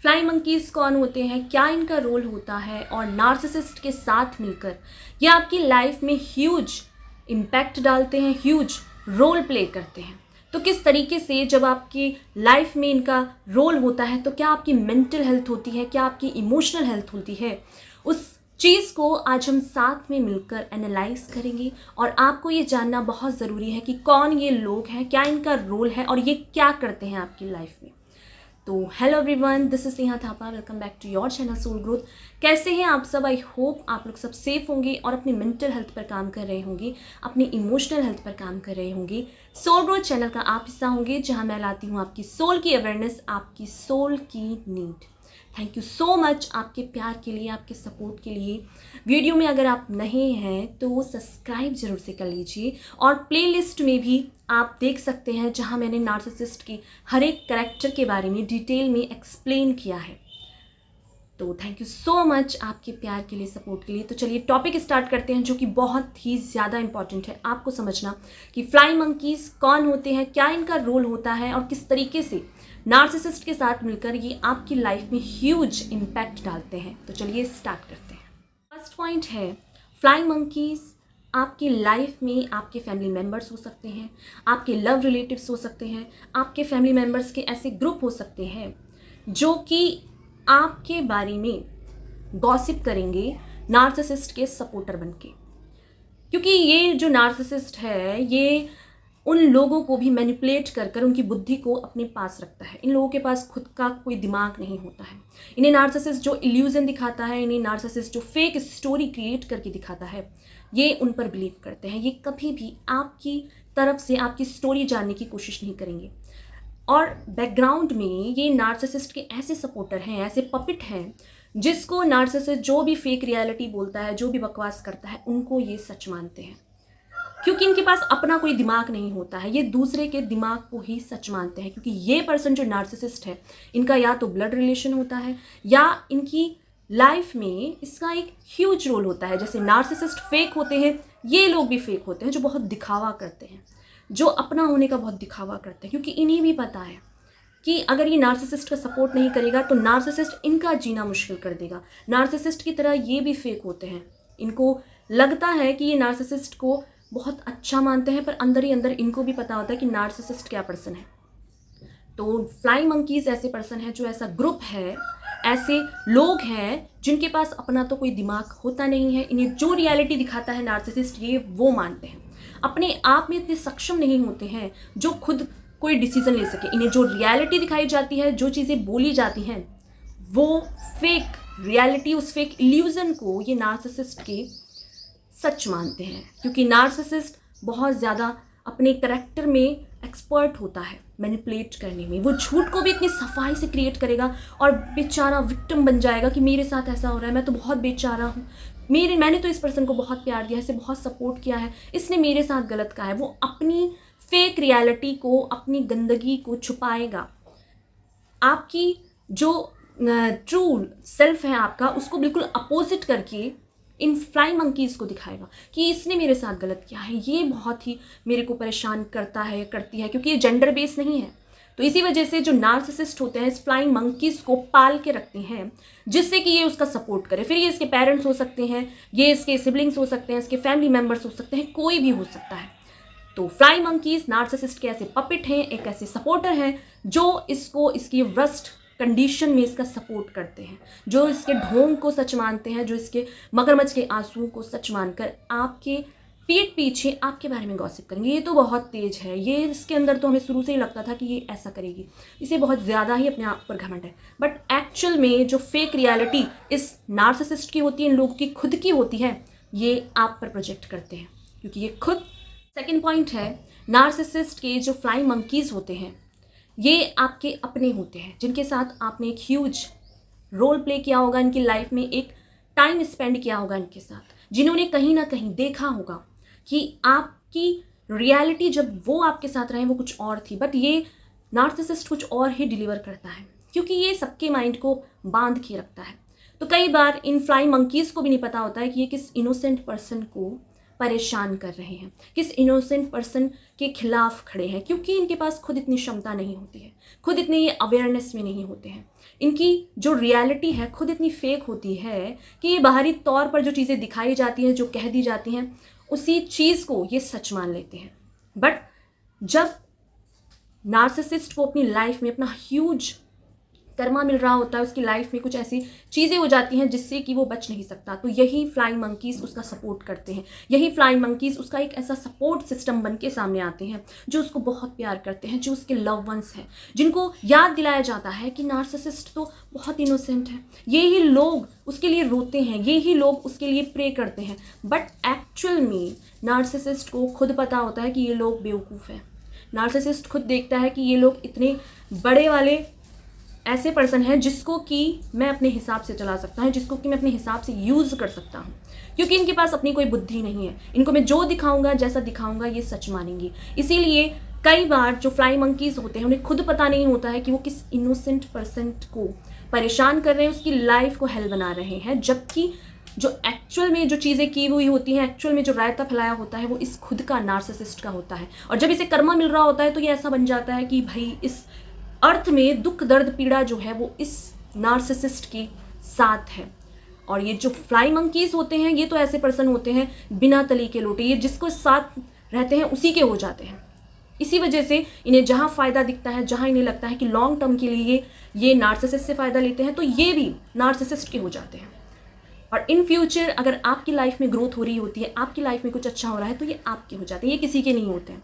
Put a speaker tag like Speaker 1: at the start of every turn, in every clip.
Speaker 1: Flying monkeys कौन होते हैं, क्या इनका रोल होता है और नार्सिसिस्ट के साथ मिलकर ये आपकी लाइफ में ह्यूज इम्पैक्ट डालते हैं, ह्यूज रोल प्ले करते हैं। तो किस तरीके से जब आपकी लाइफ में इनका रोल होता है तो क्या आपकी मेंटल हेल्थ होती है, क्या आपकी इमोशनल हेल्थ होती है, उस चीज़ को आज हम साथ में मिलकर एनालाइज करेंगे। और आपको ये जानना बहुत ज़रूरी है कि कौन ये लोग हैं, क्या इनका रोल है और ये क्या करते हैं आपकी लाइफ में। तो hello everyone, this is Neha Thapa, welcome back to your channel soul growth. कैसे हैं आप सब? आई होप आप लोग सब सेफ होंगे और अपनी मेंटल हेल्थ पर काम कर रहे होंगे, अपनी इमोशनल हेल्थ पर काम कर रहे होंगे। सोल ग्रोथ चैनल का आप हिस्सा होंगे जहां मैं लाती हूं आपकी सोल की अवेयरनेस, आपकी सोल की need. Thank you so much आपके प्यार के लिए, आपके सपोर्ट के लिए। वीडियो में अगर आप नए हैं तो सब्सक्राइब जरूर से कर लीजिए और प्लेलिस्ट में भी आप देख सकते हैं जहां मैंने नार्सिसिस्ट की हर एक कैरेक्टर के बारे में डिटेल में एक्सप्लेन किया है। तो थैंक यू सो मच आपके प्यार के लिए, सपोर्ट के लिए। तो चलिए टॉपिक स्टार्ट करते हैं जो कि बहुत ही ज़्यादा इंपॉर्टेंट है आपको समझना कि फ्लाइंग मंकीज कौन होते हैं, क्या इनका रोल होता है और किस तरीके से नार्सिसिस्ट के साथ मिलकर ये आपकी लाइफ में ह्यूज इम्पैक्ट डालते हैं। तो चलिए स्टार्ट करते हैं। फर्स्ट पॉइंट है, फ्लाइंग मंकीज आपकी लाइफ में आपके फैमिली मेम्बर्स हो सकते हैं, आपके लव रिलेटिव्स हो सकते हैं, आपके फैमिली मेम्बर्स के ऐसे ग्रुप हो सकते हैं जो कि आपके बारे में गॉसिप करेंगे नार्सिसिस्ट के सपोर्टर बनके। क्योंकि ये जो नार्सिसिस्ट है ये उन लोगों को भी मैनिपुलेट कर कर उनकी बुद्धि को अपने पास रखता है। इन लोगों के पास खुद का कोई दिमाग नहीं होता है। इन्हें नार्सिसिस्ट जो इल्यूजन दिखाता है, इन्हें नार्सिसिस्ट जो फेक स्टोरी क्रिएट करके दिखाता है, ये उन पर बिलीव करते हैं। ये कभी भी आपकी तरफ से आपकी स्टोरी जानने की कोशिश नहीं करेंगे। और बैकग्राउंड में ये नार्सिसिस्ट के ऐसे सपोर्टर हैं, ऐसे पपिट हैं जिसको नार्सिसिस्ट जो भी फेक रियलिटी बोलता है, जो भी बकवास करता है, उनको ये सच मानते हैं। क्योंकि इनके पास अपना कोई दिमाग नहीं होता है, ये दूसरे के दिमाग को ही सच मानते हैं। क्योंकि ये पर्सन जो नार्सिसिस्ट है, इनका या तो ब्लड रिलेशन होता है या इनकी लाइफ में इसका एक ह्यूज रोल होता है। जैसे नार्सिसिस्ट फेक होते हैं, ये लोग भी फेक होते हैं जो बहुत दिखावा करते हैं, जो अपना होने का बहुत दिखावा करते हैं। क्योंकि इन्हें भी पता है कि अगर ये नार्सिसिस्ट का सपोर्ट नहीं करेगा तो नार्सिसिस्ट इनका जीना मुश्किल कर देगा। नार्सिसिस्ट की तरह ये भी फेक होते हैं। इनको लगता है कि ये नार्सिसिस्ट को बहुत अच्छा मानते हैं, पर अंदर ही अंदर इनको भी पता होता है कि नार्सिसिस्ट क्या पर्सन है। तो फ्लाइंग मंकीज ऐसे पर्सन है, जो ऐसा ग्रुप है, ऐसे लोग हैं जिनके पास अपना तो कोई दिमाग होता नहीं है। इन्हें जो रियलिटी दिखाता है नार्सिसिस्ट, ये वो मानते हैं। अपने आप में इतने सक्षम नहीं होते हैं जो खुद कोई डिसीजन ले सके। इन्हें जो रियलिटी दिखाई जाती है, जो चीज़ें बोली जाती हैं, वो फेक रियलिटी, उस फेक इल्यूजन को ये नार्सिसिस्ट के सच मानते हैं। क्योंकि नार्सिसिस्ट बहुत ज़्यादा अपने करैक्टर में एक्सपर्ट होता है मैनिपुलेट करने में। वो झूठ को भी इतनी सफाई से क्रिएट करेगा और बेचारा विक्टिम बन जाएगा कि मेरे साथ ऐसा हो रहा है, मैं तो बहुत बेचारा हूँ, मैंने तो इस पर्सन को बहुत प्यार दिया है, इसे बहुत सपोर्ट किया है, इसने मेरे साथ गलत कहा है। वो अपनी फेक रियलिटी को, अपनी गंदगी को छुपाएगा। आपकी जो ट्रू सेल्फ है आपका, उसको बिल्कुल अपोजिट करके इन फ्लाइंग मंकीज़ को दिखाएगा कि इसने मेरे साथ गलत किया है, ये बहुत ही मेरे को परेशान करता है, करती है। क्योंकि ये जेंडर बेस नहीं है। तो इसी वजह से जो नार्सिसिस्ट होते हैं इस फ्लाइंग मंकीज़ को पाल के रखते हैं, जिससे कि ये उसका सपोर्ट करे। फिर ये इसके पेरेंट्स हो सकते हैं, ये इसके सिबलिंग्स हो सकते हैं, इसके फैमिली मेम्बर्स हो सकते हैं, कोई भी हो सकता है। तो फ्लाइंग मंकीज़ नार्सिसिस्ट के ऐसे पपिट हैं, एक ऐसे सपोर्टर हैं जो इसको इसकी वर्स्ट कंडीशन में इसका सपोर्ट करते हैं, जो इसके ढोंग को सच मानते हैं, जो इसके मगरमच्छ के आंसुओं को सच मानकर आपके पीठ पीछे आपके बारे में गॉसिप करेंगे। ये तो बहुत तेज है, ये इसके अंदर तो हमें शुरू से ही लगता था कि ये ऐसा करेगी, इसे बहुत ज़्यादा ही अपने आप पर घमंड है। बट एक्चुअल में जो फेक रियलिटी इस नार्सिसिस्ट की होती है, इन लोगों की खुद की होती है, ये आप पर प्रोजेक्ट करते हैं। क्योंकि ये खुद सेकेंड पॉइंट है, नार्सिसिस्ट के जो फ्लाइंग मंकीज़ होते हैं ये आपके अपने होते हैं, जिनके साथ आपने एक ह्यूज रोल प्ले किया होगा इनकी लाइफ में, एक टाइम स्पेंड किया होगा इनके साथ, जिन्होंने कहीं ना कहीं देखा होगा कि आपकी रियलिटी जब वो आपके साथ रहे वो कुछ और थी, बट ये नार्सिसिस्ट कुछ और ही डिलीवर करता है। क्योंकि ये सबके माइंड को बांध के रखता है। तो कई बार इन फ्लाइंग मंकीज़ को भी नहीं पता होता है कि ये किस इनोसेंट पर्सन को परेशान कर रहे हैं, किस इनोसेंट पर्सन के खिलाफ खड़े हैं, क्योंकि इनके पास खुद इतनी क्षमता नहीं होती है, खुद इतने ये अवेयरनेस में नहीं होते हैं। इनकी जो रियलिटी है खुद इतनी फेक होती है कि ये बाहरी तौर पर जो चीज़ें दिखाई जाती हैं, जो कह दी जाती हैं, उसी चीज़ को ये सच मान लेते हैं। बट जब नार्सिसिस्ट को अपनी लाइफ में अपना ह्यूज कर्मा मिल रहा होता है, उसकी लाइफ में कुछ ऐसी चीज़ें हो जाती हैं जिससे कि वो बच नहीं सकता, तो यही फ्लाइंग मंकीज़ उसका सपोर्ट करते हैं। यही फ्लाइंग मंकीज़ उसका एक ऐसा सपोर्ट सिस्टम बन के सामने आते हैं जो उसको बहुत प्यार करते हैं, जो उसके लव वंस हैं, जिनको याद दिलाया जाता है कि नार्सिसिस्ट तो बहुत इनोसेंट है। ये ही लोग उसके लिए रोते हैं, ये ही लोग उसके लिए प्रे करते हैं। बट एक्चुअल में नार्सिसिस्ट को खुद पता होता है कि ये लोग बेवकूफ़ हैं। नार्सिसिस्ट खुद देखता है कि ये लोग इतने बड़े वाले ऐसे पर्सन है जिसको कि मैं अपने हिसाब से चला सकता हूँ, जिसको कि मैं अपने हिसाब से यूज़ कर सकता हूँ, क्योंकि इनके पास अपनी कोई बुद्धि नहीं है। इनको मैं जो दिखाऊंगा, जैसा दिखाऊंगा, ये सच मानेंगी। इसीलिए कई बार जो फ्लाइंग मंकीज़ होते हैं उन्हें खुद पता नहीं होता है कि वो किस इनोसेंट पर्सन को परेशान कर रहे हैं, उसकी लाइफ को हेल बना रहे हैं, जबकि जो एक्चुअल में जो चीज़ें की हुई होती हैं, एक्चुअल में जो रायता फैलाया होता है, वो इस खुद का नार्सिसिस्ट का होता है। और जब इसे कर्मा मिल रहा होता है तो ये ऐसा बन जाता है कि भाई इस अर्थ में दुख दर्द पीड़ा जो है वो इस नार्सिसिस्ट के साथ है। और ये जो फ्लाई मंकीज़ होते हैं ये तो ऐसे पर्सन होते हैं बिना तली के लोटे, ये जिसको साथ रहते हैं उसी के हो जाते हैं। इसी वजह से इन्हें जहाँ फ़ायदा दिखता है, जहाँ इन्हें लगता है कि लॉन्ग टर्म के लिए ये नार्सिसिस्ट से फ़ायदा लेते हैं, तो ये भी नार्सिसिस्ट के हो जाते हैं। और इन फ्यूचर अगर आपकी लाइफ में ग्रोथ हो रही होती है, आपकी लाइफ में कुछ अच्छा हो रहा है, तो ये आपके हो जाते हैं, ये किसी के नहीं होते हैं।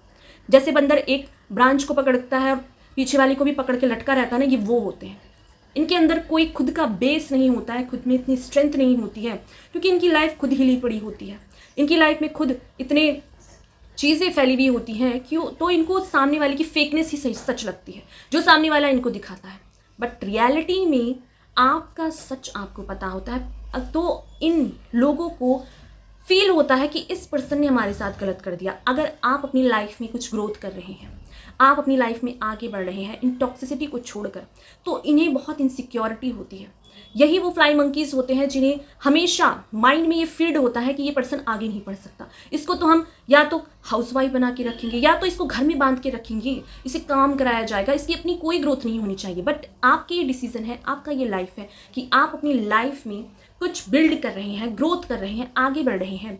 Speaker 1: जैसे बंदर एक ब्रांच को पकड़ता है और पीछे वाली को भी पकड़ के लटका रहता है ना, ये वो होते हैं। इनके अंदर कोई खुद का बेस नहीं होता है, खुद में इतनी स्ट्रेंथ नहीं होती है, क्योंकि इनकी लाइफ खुद हिली पड़ी होती है। इनकी लाइफ में खुद इतने चीज़ें फैली हुई होती हैं क्यों, तो इनको सामने वाले की फेकनेस ही सच लगती है जो सामने वाला इनको दिखाता है। बट रियलिटी में आपका सच आपको पता होता है, तो इन लोगों को फील होता है कि इस पर्सन ने हमारे साथ गलत कर दिया। अगर आप अपनी लाइफ में कुछ ग्रोथ कर रहे हैं, आप अपनी लाइफ में आगे बढ़ रहे हैं इन टॉक्सिसिटी को छोड़कर, तो इन्हें बहुत इनसिक्योरिटी होती है। यही वो फ्लाई मंकीज़ होते हैं जिन्हें हमेशा माइंड में ये फीड होता है कि ये पर्सन आगे नहीं बढ़ सकता, इसको तो हम या तो हाउसवाइफ बना के रखेंगे या तो इसको घर में बांध के रखेंगे, इसे काम कराया जाएगा, इसकी अपनी कोई ग्रोथ नहीं होनी चाहिए। बट आपके ये डिसीजन है, आपका ये लाइफ है कि आप अपनी लाइफ में कुछ बिल्ड कर रहे हैं, ग्रोथ कर रहे हैं, आगे बढ़ रहे हैं।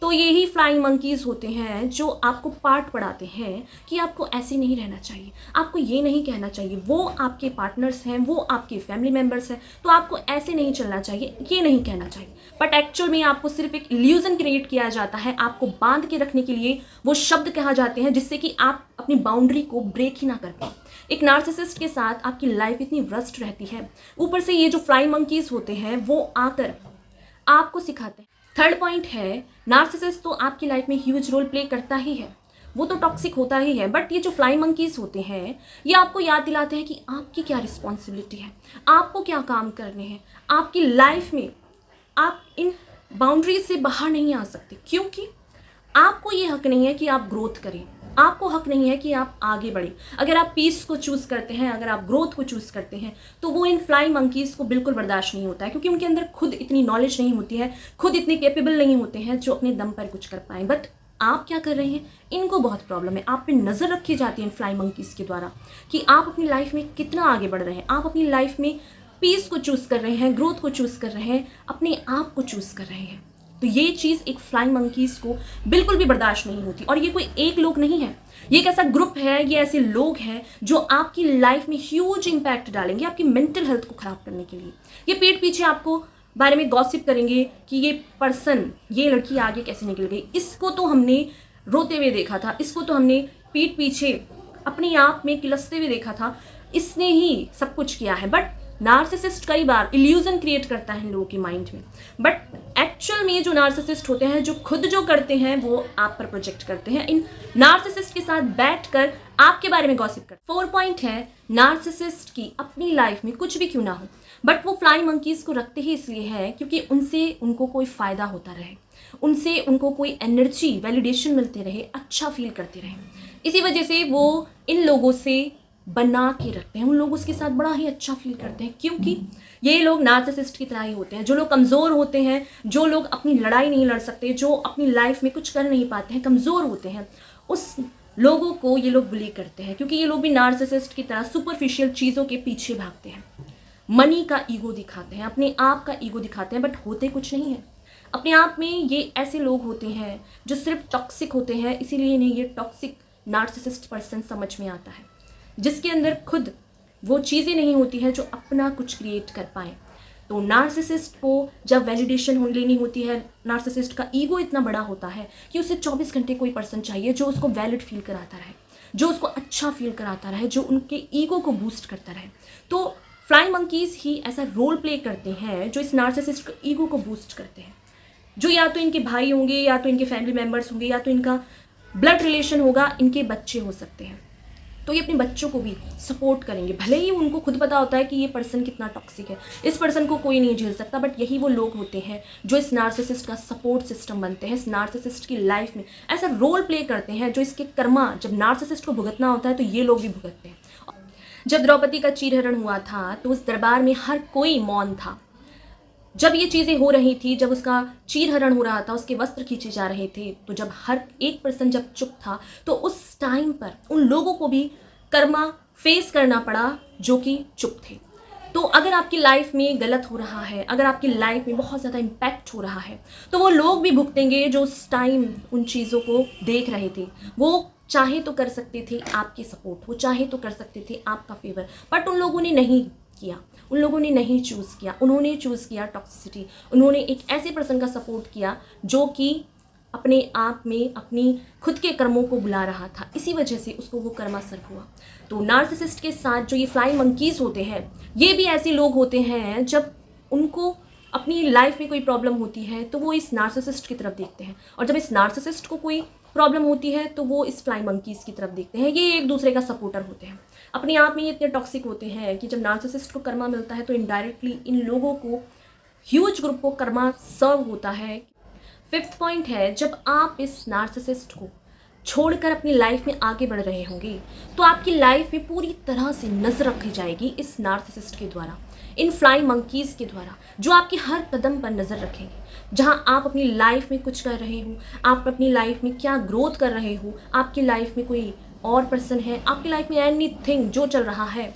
Speaker 1: तो यही फ्लाइंग मंकीज़ होते हैं जो आपको पार्ट पढ़ाते हैं कि आपको ऐसे नहीं रहना चाहिए, आपको ये नहीं कहना चाहिए। वो आपके पार्टनर्स हैं, वो आपके फैमिली मेम्बर्स हैं, तो आपको ऐसे नहीं चलना चाहिए, ये नहीं कहना चाहिए। बट एक्चुअल में आपको सिर्फ एक इल्यूजन क्रिएट किया जाता है, आपको बांध के रखने के लिए वो शब्द कहा जाते हैं जिससे कि आप अपनी बाउंड्री को ब्रेक ही ना कर पाए। एक नार्सिसिस्ट के साथ आपकी लाइफ इतनी रस्ट रहती है, ऊपर से ये जो फ्लाइंग मंकीज़ होते हैं वो आकर आपको सिखाते हैं। थर्ड पॉइंट है, नार्सिसिस्ट तो आपकी लाइफ में ह्यूज रोल प्ले करता ही है, वो तो टॉक्सिक होता ही है। बट ये जो फ्लाइंग मंकीज़ होते हैं ये आपको याद दिलाते हैं कि आपकी क्या रिस्पॉन्सिबिलिटी है, आपको क्या काम करने हैं आपकी लाइफ में। आप इन बाउंड्रीज से बाहर नहीं आ सकते, क्योंकि आपको ये हक नहीं है कि आप ग्रोथ करें, आपको हक नहीं है कि आप आगे बढ़ें। अगर आप पीस को चूज़ करते हैं, अगर आप ग्रोथ को चूज़ करते हैं, तो वो इन फ्लाइंग मंकीज़ को बिल्कुल बर्दाश्त नहीं होता है, क्योंकि उनके अंदर खुद इतनी नॉलेज नहीं होती है, खुद इतने कैपेबल नहीं होते हैं जो अपने दम पर कुछ कर पाएँ। बट आप क्या कर रहे हैं, इनको बहुत प्रॉब्लम है। आप पे नज़र रखी जाती है इन फ्लाइंग मंकीज़ के द्वारा कि आप अपनी लाइफ में कितना आगे बढ़ रहे हैं, आप अपनी लाइफ में पीस को चूज़ कर रहे हैं, ग्रोथ को चूज़ कर रहे हैं, अपने आप को चूज़ कर रहे हैं। तो ये चीज़ एक फ्लाइंग मंकीज़ को बिल्कुल भी बर्दाश्त नहीं होती। और ये कोई एक लोग नहीं है, ये एक ऐसा ग्रुप है, ये ऐसे लोग हैं जो आपकी लाइफ में ह्यूज इम्पैक्ट डालेंगे आपकी मेंटल हेल्थ को ख़राब करने के लिए। ये पीठ पीछे आपको बारे में गॉसिप करेंगे कि ये पर्सन, ये लड़की आगे कैसे निकल गई, इसको तो हमने रोते हुए देखा था, इसको तो हमने पीठ पीछे अपने आप में किलसते हुए देखा था, इसने ही सब कुछ किया है। बट नार्सिसिस्ट कई बार इल्यूजन क्रिएट करता है इन लोगों के माइंड में। बट एक्चुअल में जो नार्सिसिस्ट होते हैं, जो खुद जो करते हैं वो आप पर प्रोजेक्ट करते हैं, इन नार्सिसिस्ट के साथ बैठकर आपके बारे में गॉसिप करते हैं। 4 पॉइंट है, नार्सिसिस्ट की अपनी लाइफ में कुछ भी क्यों ना हो, बट वो फ्लाइंग मंकीज़ को रखते ही इसलिए है क्योंकि उनसे उनको कोई फ़ायदा होता रहे, उनसे उनको कोई एनर्जी वैलिडेशन मिलते रहे, अच्छा फील करते रहे। इसी वजह से वो इन लोगों से बना के रखते हैं, उन लोग उसके साथ बड़ा ही अच्छा फील करते हैं, क्योंकि ये लोग नार्सिसिस्ट की तरह ही होते हैं। जो लोग कमज़ोर होते हैं, जो लोग अपनी लड़ाई नहीं लड़ सकते, जो अपनी लाइफ में कुछ कर नहीं पाते हैं, कमज़ोर होते हैं, उस लोगों को ये लोग बुली करते हैं, क्योंकि ये लोग भी नार्सिसिस्ट की तरह सुपरफिशियल चीज़ों के पीछे भागते हैं, मनी का ईगो दिखाते हैं, अपने आप का ईगो दिखाते हैं, बट होते कुछ नहीं है अपने आप में। ये ऐसे लोग होते हैं जो सिर्फ टॉक्सिक होते हैं, इसीलिए इन्हें ये टॉक्सिक नार्सिसिस्ट पर्सन समझ में आता है, जिसके अंदर खुद वो चीज़ें नहीं होती हैं जो अपना कुछ क्रिएट कर पाए। तो नार्सिसिस्ट को जब वैलिडेशन लेनी होती है, नार्सिसिस्ट का ईगो इतना बड़ा होता है कि उसे 24 घंटे कोई पर्सन चाहिए जो उसको वैलिड फील कराता रहे, जो उसको अच्छा फील कराता रहे, जो उनके ईगो को बूस्ट करता रहे। तो फ्लाइंग मंकीज़ ही ऐसा रोल प्ले करते हैं जो इस नार्सिसिस्ट के ईगो को बूस्ट करते हैं, जो या तो इनके भाई होंगे, या तो इनके फैमिली मेम्बर्स होंगे, या तो इनका ब्लड रिलेशन होगा, इनके बच्चे हो सकते हैं। तो ये अपने बच्चों को भी सपोर्ट करेंगे, भले ही उनको खुद पता होता है कि ये पर्सन कितना टॉक्सिक है, इस पर्सन को कोई नहीं झेल सकता, बट यही वो लोग होते हैं जो इस नार्सिसिस्ट का सपोर्ट सिस्टम बनते हैं, इस नार्सिसिस्ट की लाइफ में ऐसा रोल प्ले करते हैं जो इसके कर्मा जब नार्सिसिस्ट को भुगतना होता है तो ये लोग भी भुगतते हैं। जब द्रौपदी का चीरहरण हुआ था तो उस दरबार में हर कोई मौन था। जब ये चीज़ें हो रही थी, जब उसका चीरहरण हो रहा था, उसके वस्त्र खींचे जा रहे थे, तो जब हर एक पर्सन जब चुप था, तो उस टाइम पर उन लोगों को भी कर्मा फेस करना पड़ा जो कि चुप थे। तो अगर आपकी लाइफ में गलत हो रहा है, अगर आपकी लाइफ में बहुत ज़्यादा इम्पैक्ट हो रहा है, तो वो लोग भी भुगतेंगे जो उस टाइम उन चीज़ों को देख रहे थे। वो चाहे तो कर सकते थे आपकी सपोर्ट, वो चाहे तो कर सकते थे आपका फेवर, बट उन लोगों ने नहीं किया, उन लोगों ने नहीं चूज़ किया। उन्होंने चूज़ किया टॉक्सिसिटी, उन्होंने एक ऐसे पर्सन का सपोर्ट किया जो कि अपने आप में अपनी खुद के कर्मों को बुला रहा था, इसी वजह से उसको वो कर्मा सर्व हुआ। तो नार्सिसिस्ट के साथ जो ये फ्लाइंग मंकीज़ होते हैं, ये भी ऐसे लोग होते हैं जब उनको अपनी लाइफ में कोई प्रॉब्लम होती है तो वो इस नार्सिसिस्ट की तरफ देखते हैं, और जब इस नार्सिसिस्ट को कोई प्रॉब्लम होती है तो वो इस फ्लाइंग मंकीज़ की तरफ देखते हैं। ये एक दूसरे का सपोर्टर होते हैं, अपने आप में ये इतने टॉक्सिक होते हैं कि जब नार्सिसिस्ट को कर्मा मिलता है तो इनडायरेक्टली इन लोगों को, ह्यूज ग्रुप को कर्मा सर्व होता है। 5th पॉइंट है, जब आप इस नार्सिसिस्ट को छोड़कर अपनी लाइफ में आगे बढ़ रहे होंगे तो आपकी लाइफ में पूरी तरह से नज़र रखी जाएगी इस नार्सिसिस्ट के द्वारा, इन फ्लाइंग मंकीज़ के द्वारा, जो आपकी हर कदम पर नज़र रखेंगे। जहां आप अपनी लाइफ में कुछ कर रहे हो, आप अपनी लाइफ में क्या ग्रोथ कर रहे हो, आपकी लाइफ में कोई और पर्सन है, आपकी लाइफ में एनीथिंग जो चल रहा है,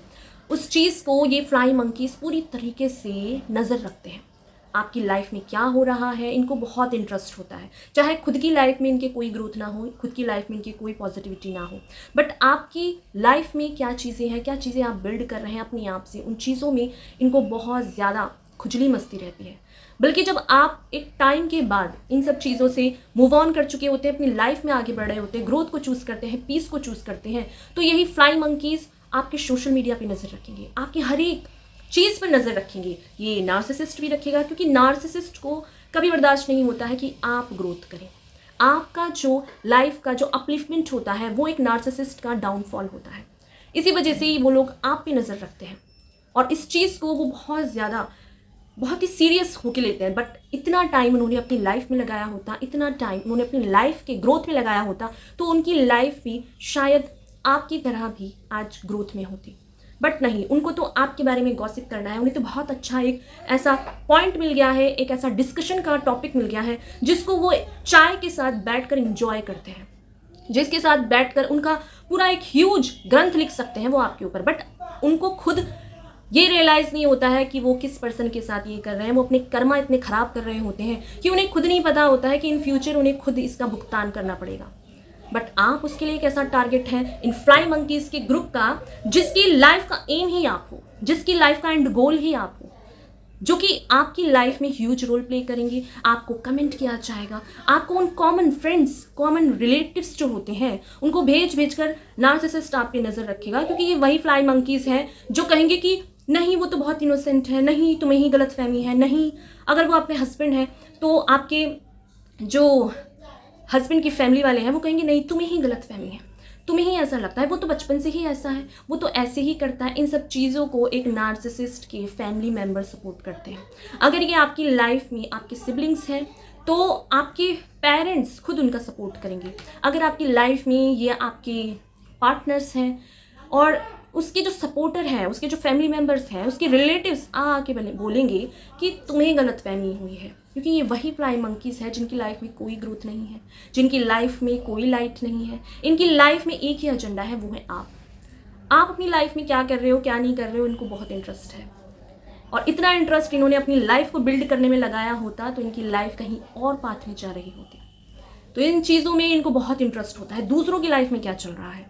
Speaker 1: उस चीज़ को ये फ्लाइंग मंकीज़ पूरी तरीके से नज़र रखते हैं। आपकी लाइफ में क्या हो रहा है, इनको बहुत इंटरेस्ट होता है, चाहे खुद की लाइफ में इनके कोई ग्रोथ ना हो, खुद की लाइफ में इनकी कोई पॉजिटिविटी ना हो, बट आपकी लाइफ में क्या चीज़ें हैं, क्या चीज़ें आप बिल्ड कर रहे हैं अपने आप से, उन चीज़ों में इनको बहुत ज़्यादा खुजली मस्ती रहती है। बल्कि जब आप एक टाइम के बाद इन सब चीज़ों से मूव ऑन कर चुके होते हैं, अपनी लाइफ में आगे बढ़ रहे होते हैं, ग्रोथ को चूज़ करते हैं, पीस को चूज़ करते हैं, तो यही फ्लाइंग मंकीज़ आपके सोशल मीडिया पे नज़र रखेंगे, आपकी हर एक चीज़ पर नज़र रखेंगे। ये नार्सिसिस्ट भी रखेगा, क्योंकि नार्सिसिस्ट को कभी बर्दाश्त नहीं होता है कि आप ग्रोथ करें। आपका जो लाइफ का जो अपलिफ्टमेंट होता है वो एक नार्सिसिस्ट का डाउनफॉल होता है, इसी वजह से वो लोग आप पे नज़र रखते हैं, और इस चीज़ को वो बहुत ही सीरियस होके लेते हैं। बट इतना टाइम उन्होंने अपनी लाइफ में लगाया होता, इतना टाइम उन्होंने अपनी लाइफ के ग्रोथ में लगाया होता, तो उनकी लाइफ भी शायद आपकी तरह भी आज ग्रोथ में होती। बट नहीं, उनको तो आपके बारे में गॉसिप करना है, उन्हें तो बहुत अच्छा एक ऐसा पॉइंट मिल गया है, एक ऐसा डिस्कशन का टॉपिक मिल गया है जिसको वो चाय के साथ बैठकर एंजॉय करते हैं, जिसके साथ बैठकर उनका पूरा एक ह्यूज ग्रंथ लिख सकते हैं वो आपके ऊपर। बट उनको खुद ये रियलाइज़ नहीं होता है कि वो किस पर्सन के साथ ये कर रहे हैं, वो अपने कर्मा इतने ख़राब कर रहे होते हैं कि उन्हें खुद नहीं पता होता है कि इन फ्यूचर उन्हें खुद इसका भुगतान करना पड़ेगा। बट आप उसके लिए एक ऐसा टारगेट है इन फ्लाइंग मंकीज़ के ग्रुप का, जिसकी लाइफ का एम ही आप हो, जिसकी लाइफ का एंड गोल ही आप हो, जो कि आपकी लाइफ में ह्यूज रोल प्ले करेंगे। आपको कमेंट किया जाएगा, आपको उन कॉमन फ्रेंड्स, कॉमन रिलेटिव्स जो होते हैं उनको भेज कर नार्सिसिस्ट आप पे नज़र रखेगा, क्योंकि ये वही फ्लाइंग मंकीज़ हैं जो कहेंगे कि नहीं वो तो बहुत इनोसेंट है, नहीं तुम्हें ही गलतफहमी है, नहीं अगर वो आपके हस्बैंड है तो आपके जो हस्बैंड की फैमिली वाले हैं वो कहेंगे नहीं तुम्हें ही गलतफहमी है, तुम्हें ही ऐसा लगता है, वो तो बचपन से ही ऐसा है, वो तो ऐसे ही करता है। इन सब चीज़ों को एक नार्सिसिस्ट के फैमिली मेम्बर सपोर्ट करते हैं। अगर ये आपकी लाइफ में आपके सिबलिंग्स हैं तो आपके पेरेंट्स खुद उनका सपोर्ट करेंगे। अगर आपकी लाइफ में ये आपके पार्टनर्स हैं और उसके जो सपोर्टर हैं, उसके जो फैमिली मेम्बर्स हैं, उसके रिलेटिव्स आके बोलेंगे कि तुम्हें गलतफहमी हुई है, क्योंकि ये वही फ्लाइंग मंकीज़ है जिनकी लाइफ में कोई ग्रोथ नहीं है, जिनकी लाइफ में कोई लाइट नहीं है। इनकी लाइफ में एक ही एजेंडा है, वो है आप अपनी लाइफ में क्या कर रहे हो, क्या नहीं कर रहे हो, इनको बहुत इंटरेस्ट है। और इतना इंटरेस्ट इन्होंने अपनी लाइफ को बिल्ड करने में लगाया होता तो इनकी लाइफ कहीं और पाथ में जा रही होती। तो इन चीज़ों में इनको बहुत इंटरेस्ट होता है, दूसरों की लाइफ में क्या चल रहा है।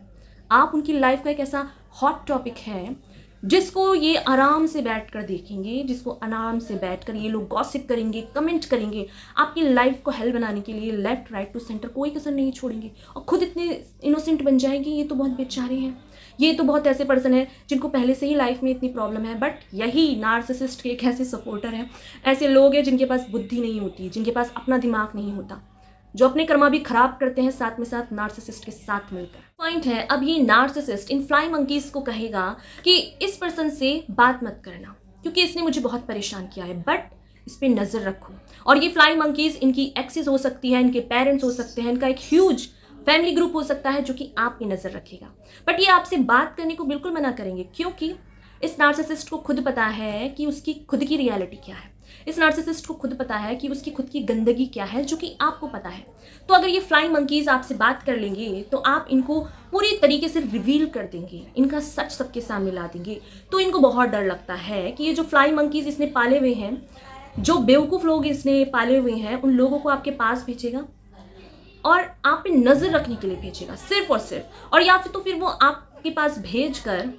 Speaker 1: आप उनकी लाइफ का एक ऐसा हॉट टॉपिक है जिसको ये आराम से बैठकर देखेंगे, जिसको आराम से बैठकर ये लोग गॉसिप करेंगे, कमेंट करेंगे, आपकी लाइफ को हेल बनाने के लिए लेफ्ट राइट टू सेंटर कोई कसर नहीं छोड़ेंगे, और खुद इतने इनोसेंट बन जाएंगे, ये तो बहुत बेचारे हैं, ये तो बहुत ऐसे पर्सन है जिनको पहले से ही लाइफ में इतनी प्रॉब्लम है। बट यही नार्सिसिस्ट के एक ऐसे सपोर्टर हैं, ऐसे लोग हैं जिनके पास बुद्धि नहीं होती, जिनके पास अपना दिमाग नहीं होता, जो अपने कर्मा भी खराब करते हैं साथ में साथ नार्सिसिस्ट के साथ मिलकर। पॉइंट है, अब ये नार्सिसिस्ट इन फ्लाइंग मंकीज को कहेगा कि इस पर्सन से बात मत करना क्योंकि इसने मुझे बहुत परेशान किया है, बट इस पर नज़र रखो। और ये फ्लाइंग मंकीज इनकी एक्सेस हो सकती है, इनके पेरेंट्स हो सकते हैं, इनका एक ह्यूज फैमिली ग्रुप हो सकता है जो कि आप पे नज़र रखेगा, बट ये आपसे बात करने को बिल्कुल मना करेंगे क्योंकि इस नार्सिसिस्ट को खुद पता है कि उसकी खुद की रियलिटी क्या है। इस नार्सिसिस्ट को खुद पता है कि उसकी खुद की गंदगी क्या है जो कि आपको पता है। तो अगर ये फ्लाइंग मंकीज आपसे बात कर लेंगे तो आप इनको पूरी तरीके से रिवील कर देंगे, इनका सच सबके सामने ला देंगे। तो इनको बहुत डर लगता है कि ये जो फ्लाइंग मंकीज इसने पाले हुए हैं, जो बेवकूफ़ लोग इसने पाले हुए हैं, उन लोगों को आपके पास भेजेगा और आप पे नज़र रखने के लिए भेजेगा सिर्फ और सिर्फ, और या फिर वो आपके पास भेज कर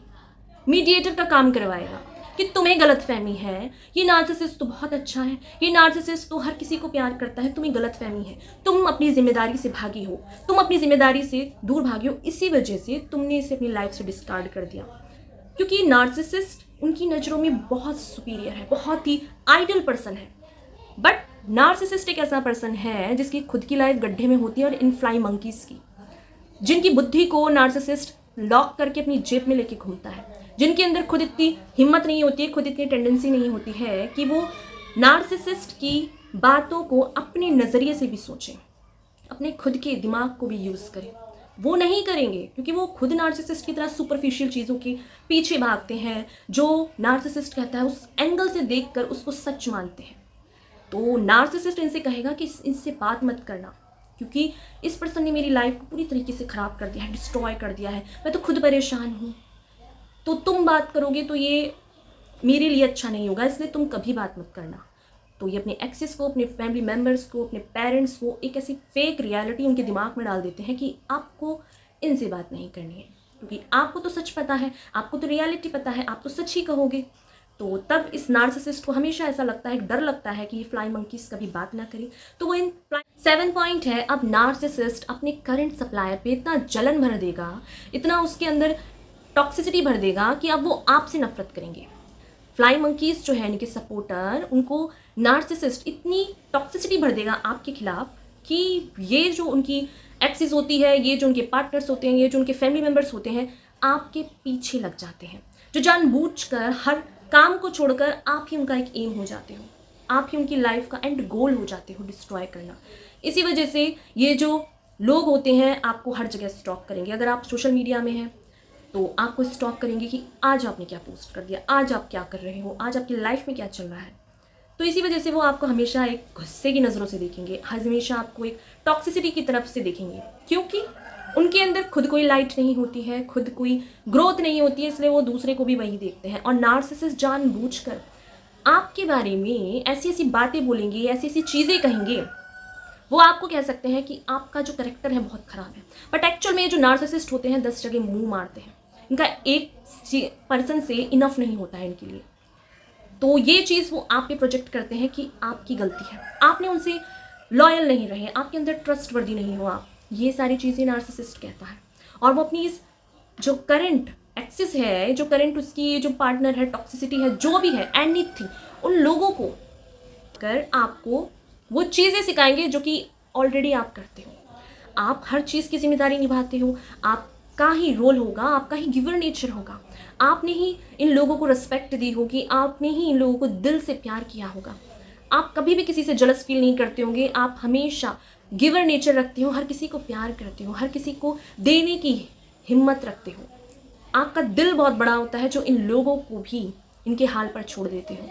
Speaker 1: मीडिएटर का काम करवाएगा कि तुम्हें गलतफहमी है, ये नार्सिसिस्ट तो बहुत अच्छा है, ये नार्सिसिस्ट तो हर किसी को प्यार करता है, तुम्हें गलतफहमी है, तुम अपनी जिम्मेदारी से भागी हो, तुम अपनी जिम्मेदारी से दूर भागी हो, इसी वजह से तुमने इसे अपनी लाइफ से डिस्कार्ड कर दिया। क्योंकि नार्सिसिस्ट उनकी नज़रों में बहुत सुपीरियर है, बहुत ही आइडियल पर्सन है। बट नार्सिसिस्ट एक ऐसा पर्सन है जिसकी खुद की लाइफ गड्ढे में होती है, और इन फ्लाइंग मंकीज की, जिनकी बुद्धि को नार्सिसिस्ट लॉक करके अपनी जेब में लेके घूमता है, जिनके अंदर खुद इतनी हिम्मत नहीं होती है, खुद इतनी टेंडेंसी नहीं होती है कि वो नार्सिसिस्ट की बातों को अपने नज़रिए से भी सोचें, अपने खुद के दिमाग को भी यूज़ करें। वो नहीं करेंगे क्योंकि वो खुद नार्सिसिस्ट की तरह सुपरफिशियल चीज़ों के पीछे भागते हैं, जो नार्सिसिस्ट कहता है उस एंगल से देखकर उसको सच मानते हैं। तो नार्सिसिस्ट इनसे कहेगा कि इनसे बात मत करना क्योंकि इस पर्सन ने मेरी लाइफ को पूरी तरीके से ख़राब कर दिया है, डिस्ट्रॉय कर दिया है, मैं तो खुद परेशान हूँ, तो तुम बात करोगे तो ये मेरे लिए अच्छा नहीं होगा, इसलिए तुम कभी बात मत करना। तो ये अपने एक्सेस को, अपने फैमिली मेम्बर्स को, अपने पेरेंट्स को एक ऐसी फेक रियलिटी उनके दिमाग में डाल देते हैं कि आपको इनसे बात नहीं करनी है क्योंकि आपको तो सच पता है, आपको तो रियलिटी पता है, आप तो सच ही कहोगे। तो तब इस नार्सिसिस्ट को हमेशा ऐसा लगता है, डर लगता है कि ये फ्लाइंग मंकीज कभी बात ना करें। तो वो इन 7 पॉइंट है, अब नार्सिसिस्ट अपने करंट सप्लायर पे इतना जलन भर देगा, इतना उसके अंदर टॉक्सिसिटी भर देगा कि अब वो आपसे नफरत करेंगे। फ्लाइंग मंकीज जो है इनके सपोर्टर, उनको नार्सिसिस्ट इतनी टॉक्सिसिटी भर देगा आपके खिलाफ कि ये जो उनकी एक्सेस होती है, ये जो उनके पार्टनर्स होते हैं, ये जो उनके फैमिली मेम्बर्स होते हैं, आपके पीछे लग जाते हैं, जो जानबूझकर हर काम को छोड़कर आप ही उनका एक एम हो जाते हो, आप ही उनकी लाइफ का एंड गोल हो जाते हो, डिस्ट्रॉय करना। इसी वजह से ये जो लोग होते हैं आपको हर जगह स्टॉक करेंगे। अगर आप सोशल मीडिया में हैं तो आपको स्टॉक करेंगे कि आज आपने क्या पोस्ट कर दिया, आज आप क्या कर रहे हो, आज आपकी लाइफ में क्या चल रहा है। तो इसी वजह से वो आपको हमेशा एक गुस्से की नज़रों से देखेंगे, हमेशा आपको एक टॉक्सिसिटी की तरफ से देखेंगे क्योंकि उनके अंदर खुद कोई लाइट नहीं होती है, खुद कोई ग्रोथ नहीं होती है, इसलिए वो दूसरे को भी वही देखते हैं। और नार्सिसिस्ट जानबूझकर आपके बारे में ऐसी ऐसी बातें बोलेंगे, ऐसी ऐसी चीज़ें कहेंगे, वो आपको कह सकते हैं कि आपका जो कैरेक्टर है बहुत ख़राब है। बट एक्चुअल में जो नार्सिसिस्ट होते हैं 10 जगह मुंह मारते हैं, इनका एक पर्सन से इनफ नहीं होता है इनके लिए। तो ये चीज़ वो आप पे प्रोजेक्ट करते हैं कि आपकी गलती है, आपने उनसे लॉयल नहीं रहे, आपके अंदर ट्रस्टवर्दी नहीं हो आप, ये सारी चीज़ें नार्सिसिस्ट कहता है। और वो अपनी इस जो करंट एक्सेस है, जो करंट उसकी जो पार्टनर है, टॉक्सिसिटी है, जो भी है, एनीथिंग, उन लोगों को कर आपको वो चीज़ें सिखाएंगे जो कि ऑलरेडी आप करते हो। आप हर चीज़ की जिम्मेदारी निभाते हो, आपका ही रोल होगा, आपका ही गिवर नेचर होगा, आपने ही इन लोगों को रिस्पेक्ट दी होगी, आपने ही इन लोगों को दिल से प्यार किया होगा। आप कभी भी किसी से जलस फील नहीं करते होंगे, आप हमेशा गिवर नेचर रखते हो, हर किसी को प्यार करते हो, हर किसी को देने की हिम्मत रखते हो। आपका दिल बहुत बड़ा होता है जो इन लोगों को भी इनके हाल पर छोड़ देते हो।